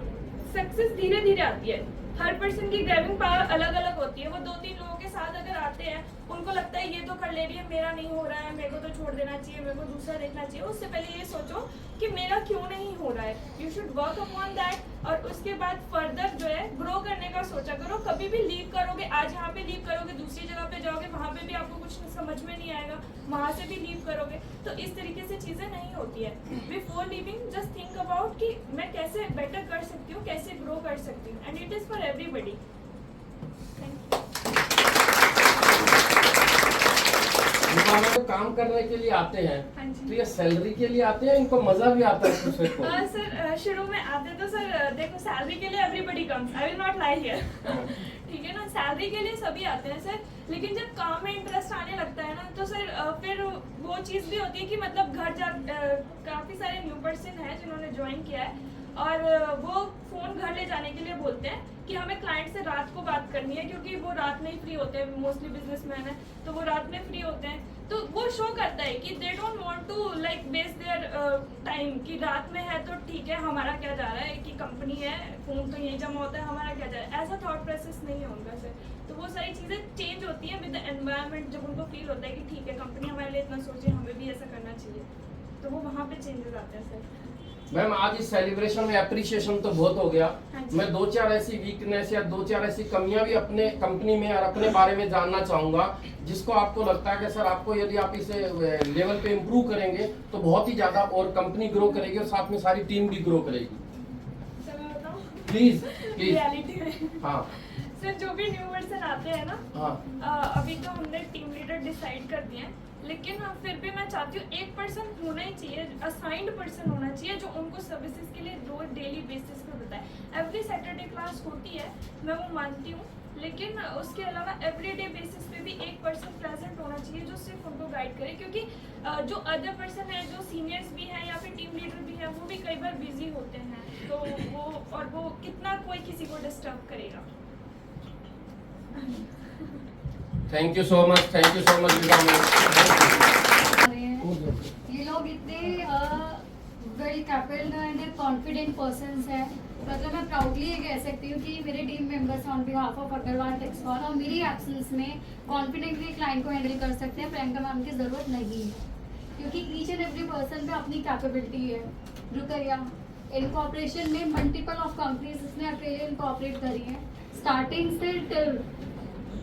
Speaker 14: सक्सेस धीरे धीरे आती है, हर पर्सन की ग्रैबिंग पावर अलग अलग होती है। वो 2-3 लोगों के साथ अगर आते हैं, उनको लगता है ये तो कर ले रही है, मेरा नहीं हो रहा है, मेरे को तो छोड़ देना चाहिए, मेरे को दूसरा देखना चाहिए। उससे पहले ये सोचो कि मेरा क्यों नहीं हो रहा है। You should work upon that, और उसके बाद फर्दर जो है ग्रो करने का सोचा करो। कभी भी लीव करोगे, आज यहाँ पे लीव करोगे, दूसरी जगह पे जाओगे, वहाँ पे भी आपको कुछ समझ में नहीं आएगा, वहाँ से भी लीव करोगे, तो इस तरीके से चीज़ें नहीं होती है। Before leaving just think about कि मैं कैसे बेटर कर सकती हूँ, कैसे ग्रो कर सकती हूँ, and it is for everybody.
Speaker 1: दुकानों में काम करने के लिए आते हैं,
Speaker 14: हाँ जी।
Speaker 1: तो ये सैलरी के लिए आते हैं, इनको मजा भी आता है दूसरे को?
Speaker 14: सर शुरू में आते तो सर देखो, सैलरी के लिए everybody comes, I will not lie here, ठीक है ना, सैलरी के लिए सभी आते हैं सर। लेकिन जब काम में इंटरेस्ट आने लगता है ना, तो सर फिर वो चीज़ भी होती है कि मतलब घर जा काफ़ी सारे न्यू पर्सन हैं जिन्होंने ज्वाइन किया है, और वो फ़ोन घर ले जाने के लिए बोलते हैं कि हमें क्लाइंट से रात को बात करनी है, क्योंकि वो रात में ही फ्री होते हैं, मोस्टली बिजनेसमैन है तो वो रात में फ्री होते हैं। तो वो शो करता है कि they don't want to like waste their time, कि रात में है तो ठीक है, हमारा क्या जा रहा है, कि कंपनी है, फ़ोन तो यही जमा होता है, हमारा क्या जा रहा है, ऐसा थॉट प्रोसेस नहीं है उनका सर। तो वो सारी चीज़ें चेंज होती हैं विद द एनवायरनमेंट। जब उनको फील होता है कि ठीक है, कंपनी हमारे लिए इतना सोचे, हमें भी ऐसा करना चाहिए, तो वो वहाँ पे चेंजेस आते हैं सर।
Speaker 1: मैम, आज इस सेलिब्रेशन में अप्रिशिएशन तो बहुत हो गया, मैं 2-4 ऐसी वीकनेस या 2-4 ऐसी कमियां भी अपने कंपनी में और अपने बारे में जानना चाहूंगा, जिसको आपको लगता है कि सर आपको यदि आप इसे लेवल पे इम्प्रूव करेंगे तो बहुत ही ज्यादा और कंपनी ग्रो करेगी और साथ में सारी टीम भी ग्रो करेगी।
Speaker 14: सर मैं बताऊँ
Speaker 1: प्लीज
Speaker 14: रियलिटी में?
Speaker 1: हाँ
Speaker 14: सर, जो भी न्यू पर्सन आते हैं ना,
Speaker 1: हाँ,
Speaker 14: अभी तो हमने टीम लीडर डिसाइड कर दिए हैं, लेकिन फिर भी मैं चाहती हूँ एक पर्सन होना ही चाहिए, असाइंड पर्सन होना चाहिए, जो उनको सर्विसेज के लिए रोज डेली बेसिस पे बताए। एवरी सैटरडे क्लास होती है, मैं वो मानती हूँ, लेकिन उसके अलावा एवरीडे बेसिस पे भी एक पर्सन प्रेजेंट होना चाहिए जो सिर्फ उनको गाइड करे, क्योंकि जो अदर पर्सन है, जो सीनियर्स भी हैं या फिर टीम लीडर भी है, वो भी कई बार बिजी होते हैं, तो वो कितना कोई किसी को डिस्टर्ब करेगा।
Speaker 1: Thank you so much, thank you so much.
Speaker 6: ये लोग इतने well capable and confident persons हैं, मतलब मैं प्राउडली ये कह सकती हूँ कि मेरे team members on behalf of Agarwal Texcon और मेरी एब्सेंस में कॉन्फिडेंटली क्लाइंट को हैंडल कर सकते हैं। प्रियंका मैम की ज़रूरत नहीं है, क्योंकि ईच एंड एवरी पर्सन पे अपनी कैपेबिलिटी है। रुकैया इनकॉर्पोरेशन में मल्टीपल ऑफ कंपनीज इसने अकेले इनकॉर्पोरेट करी हैं, स्टार्टिंग से टिल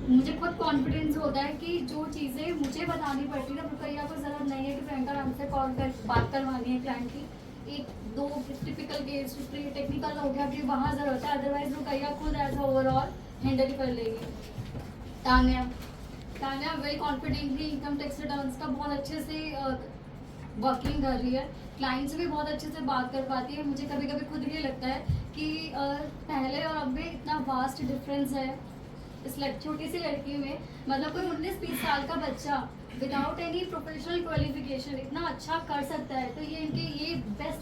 Speaker 6: मुझे खुद कॉन्फिडेंस होता है कि जो चीज़ें मुझे बतानी पड़ती है, रुकैया को ज़रूरत नहीं है कि प्रियंका मैम से कॉल कर बात करवानी है क्लाइंट की। 1-2 टिपिकल केस टेक्निकल हो गया कि वहाँ ज़रूरत है, अदरवाइज रुकैया खुद एज ओवरऑल हैंडल कर लेगी। Tanya well confidently income tax returns का बहुत अच्छे से वर्किंग कर रही है, क्लाइंट से भी बहुत अच्छे से बात कर पाती है। मुझे कभी कभी खुद ये लगता है कि पहले और अब में इतना वास्ट डिफरेंस है इस छोटी सी लड़की में। मतलब कोई 19-20 साल का बच्चा विदाउट एनी प्रोफेशनल क्वालिफिकेशन इतना अच्छा कर सकता है, तो ये बेस्ट,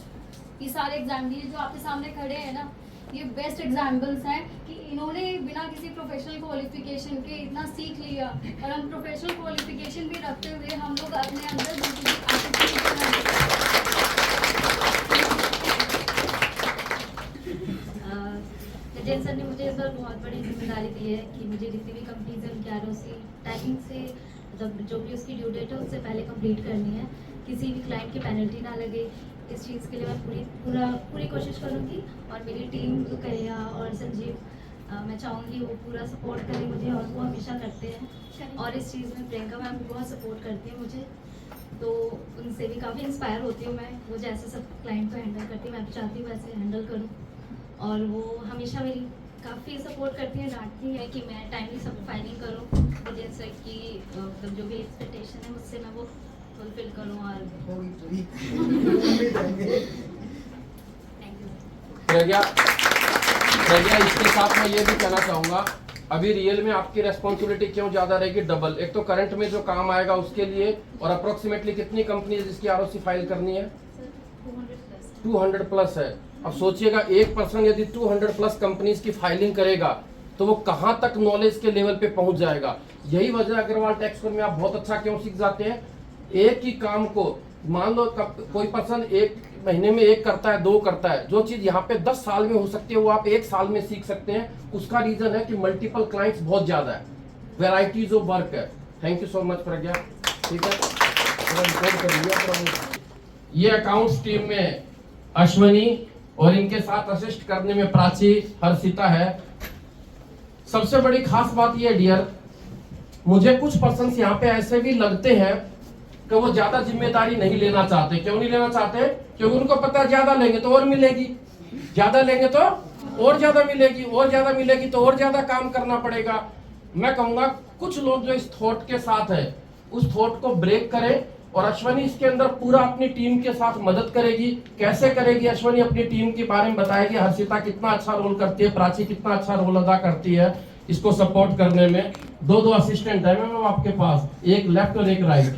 Speaker 6: ये सारे एग्जाम ये जो आपके सामने खड़े हैं ना, ये बेस्ट एग्जाम्पल्स हैं कि इन्होंने बिना किसी प्रोफेशनल क्वालिफिकेशन के इतना सीख लिया, और हम प्रोफेशनल क्वालिफिकेशन भी रखते हुए हम लोग अपने अंदर
Speaker 11: जैन सर ने मुझे इस बार बहुत बड़ी जिम्मेदारी दी है कि मुझे जितनी भी कंपनीज है उनकी ROC टाइमिंग से, मतलब जो भी उसकी ड्यू डेट है उससे पहले कंप्लीट करनी है, किसी भी क्लाइंट की पेनल्टी ना लगे। इस चीज़ के लिए मैं पूरी कोशिश करूँगी, और मेरी टीम रुकैया और संजीव मैं चाहूँगी वो पूरा सपोर्ट करें मुझे, और वो हमेशा करते हैं, और इस चीज़ में प्रियंका मैम भी बहुत सपोर्ट करती है मुझे, तो उनसे भी काफ़ी इंस्पायर होती हूँ मैं। वो जैसे सब क्लाइंट को हैंडल करती है, मैं भी चाहती हूँ वैसे हैंडल करूँ, और वो हमेशा मेरी काफ़ी सपोर्ट करती है, डांटती है कि मैं टाइमली सब फाइलिंग करूँ, तो जैसे कि मतलब जो भी एक्सपेक्टेशन है मुझसे मैं वो फुलफिल करूँ। और
Speaker 1: प्रज्ञा, इसके साथ मैं ये भी कहना चाहूँगा, अभी रियल में आपकी रेस्पॉन्सिबिलिटी क्यों ज़्यादा रहेगी? डबल, एक तो करंट में जो काम आएगा उसके लिए, और अप्रोक्सीमेटली कितनी कंपनी जिसकी ROC फाइल करनी है? 200 प्लस है। अब सोचिएगा, एक पर्सन यदि 200 प्लस कंपनीज की फाइलिंग करेगा तो वो कहाँ तक नॉलेज के लेवल पे पहुंच जाएगा। यही वजह अग्रवाल टेक्सकॉन में आप बहुत अच्छा क्यों सीख जाते हैं। एक ही काम को मान लो कोई पर्सन एक महीने में 1 करता है, 2 करता है, जो चीज यहाँ पे 10 साल में हो सकती है वो आप 1 साल में सीख सकते हैं। उसका रीजन है कि मल्टीपल क्लाइंट्स बहुत ज्यादा है, वेराइटीज ऑफ वर्क है। थैंक यू सो मच प्रज्ञा। ठीक है, ये अकाउंट्स टीम में अश्वनी और इनके साथ असिस्ट करने में प्राची, हर्षिता है। सबसे बड़ी खास बात ये डियर, मुझे कुछ पर्सन्स यहाँ पे ऐसे भी लगते हैं कि वो ज्यादा जिम्मेदारी नहीं लेना चाहते। क्यों नहीं लेना चाहते? क्योंकि उनको पता है ज्यादा लेंगे तो और मिलेगी, ज्यादा लेंगे तो और ज्यादा मिलेगी, और ज्यादा मिलेगी तो और ज्यादा काम करना पड़ेगा। मैं कहूंगा कुछ लोग जो इस थॉट के साथ है उस थॉट को ब्रेक करें, और अश्वनी इसके अंदर पूरा अपनी टीम के साथ मदद करेगी। कैसे करेगी अश्वनी अपनी टीम के बारे में बताएगी। हर्षिता कितना अच्छा रोल करती है, प्राची कितना अच्छा रोल अदा करती है इसको सपोर्ट करने में। 2 असिस्टेंट है मैम आपके पास, एक लेफ्ट और एक राइट।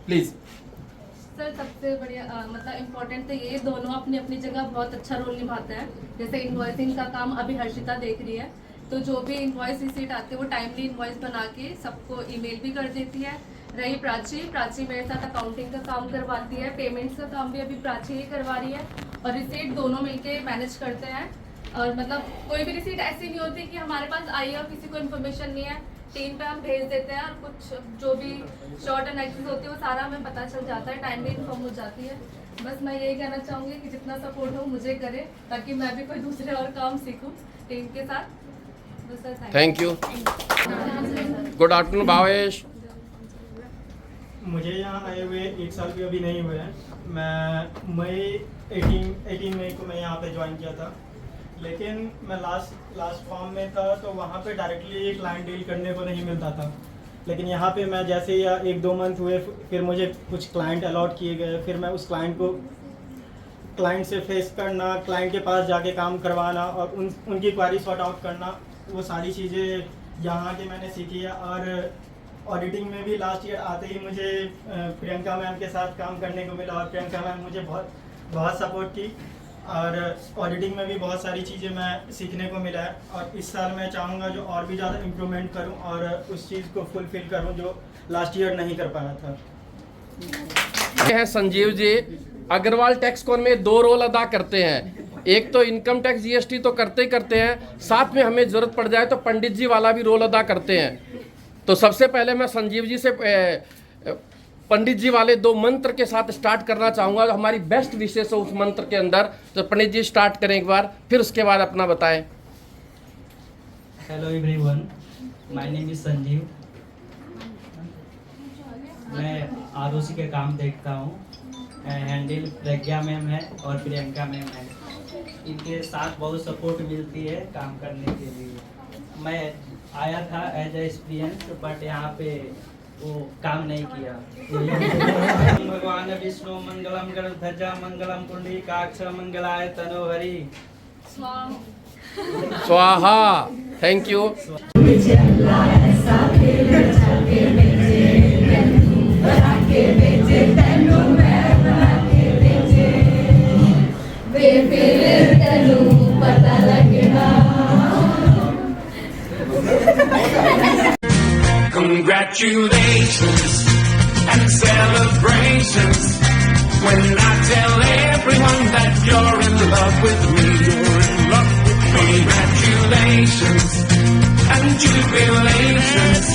Speaker 1: प्लीज
Speaker 8: सर, सबसे बढ़िया मतलब इम्पोर्टेंट तो ये दोनों अपनी अपनी जगह बहुत अच्छा रोल निभाते हैं। जैसे इन्वॉइसिंग का काम अभी हर्षिता देख रही है, तो जो भी इन्वॉइस रिसीट आते हैं वो टाइमली इन्वॉइस बना के सबको ईमेल भी कर देती है। रही प्राची मेरे साथ अकाउंटिंग का काम करवाती है, पेमेंट्स का काम भी अभी प्राची ही करवा रही है, और रिसीट दोनों मिलके मैनेज करते हैं। और मतलब कोई भी रिसीट ऐसी नहीं होती कि हमारे पास आई है और किसी को इन्फॉर्मेशन नहीं है, टीम पे हम भेज देते हैं, और कुछ जो भी शॉर्ट एनालिसिस होती है वो सारा हमें पता चल जाता है, टाइमली इन्फॉर्म हो जाती है। बस मैं यही कहना चाहूँगी कि जितना सपोर्ट हो मुझे करे, ताकि मैं भी कोई दूसरे और काम सीखूँ टीम के साथ।
Speaker 1: Thank you. Good afternoon Bhavesh.
Speaker 15: मुझे यहाँ आए हुए 1 साल भी अभी नहीं हुए हैं। मैं मई 18 मई को मैं यहाँ पे ज्वाइन किया था, लेकिन मैं लास्ट फॉर्म में था तो वहाँ पे डायरेक्टली क्लाइंट डील करने को नहीं मिलता था। लेकिन यहाँ पे मैं जैसे ही 1-2 मंथ हुए, फिर मुझे कुछ क्लाइंट अलॉट किए गए, फिर मैं उस क्लाइंट से फेस करना, क्लाइंट के पास जाके काम करवाना और उनकी क्वारी सॉर्ट आउट करना, वो सारी चीज़ें यहाँ के मैंने सीखी है। और ऑडिटिंग में भी लास्ट ईयर आते ही मुझे प्रियंका मैम के साथ काम करने को मिला, और प्रियंका मैम मुझे बहुत सपोर्ट की, और ऑडिटिंग में भी बहुत सारी चीज़ें मैं सीखने को मिला है। और इस साल मैं चाहूँगा जो और भी ज़्यादा इम्प्रूवमेंट करूँ और उस चीज़ को फुलफिल करूँ जो लास्ट ईयर नहीं कर पाया था।
Speaker 1: ये है संजीव जी, अग्रवाल टैक्सकॉन में 2 रोल अदा करते हैं। एक तो इनकम टैक्स जीएसटी तो करते ही करते हैं, साथ में हमें जरूरत पड़ जाए तो पंडित जी वाला भी रोल अदा करते हैं। तो सबसे पहले मैं संजीव जी से पंडित जी वाले 2 मंत्र के साथ स्टार्ट करना चाहूँगा। हमारी बेस्ट विशेष हो उस मंत्र के अंदर, तो पंडित जी स्टार्ट करें एक बार, फिर उसके बाद अपना बताएं।
Speaker 16: Hello everyone, my name is Sanjeev. मैं आरओसी के काम देखता हूँ। हैंडल प्रज्ञा मैम है और प्रियंका मैम है। इनके साथ बहुत सपोर्ट मिलती है काम करने के लिए। मैं आया था एज ए एक्सपीरियंस, बट यहाँ पे वो काम नहीं किया। भगवान विष्णु मंगलम गणध्वजा मंगलम पुंडरीकाक्ष मंगलाय तनोहरि
Speaker 1: स्वाहा। Thank you.
Speaker 17: Congratulations and celebrations when I tell everyone that you're in love with me. You're in love with me. Congratulations and jubilations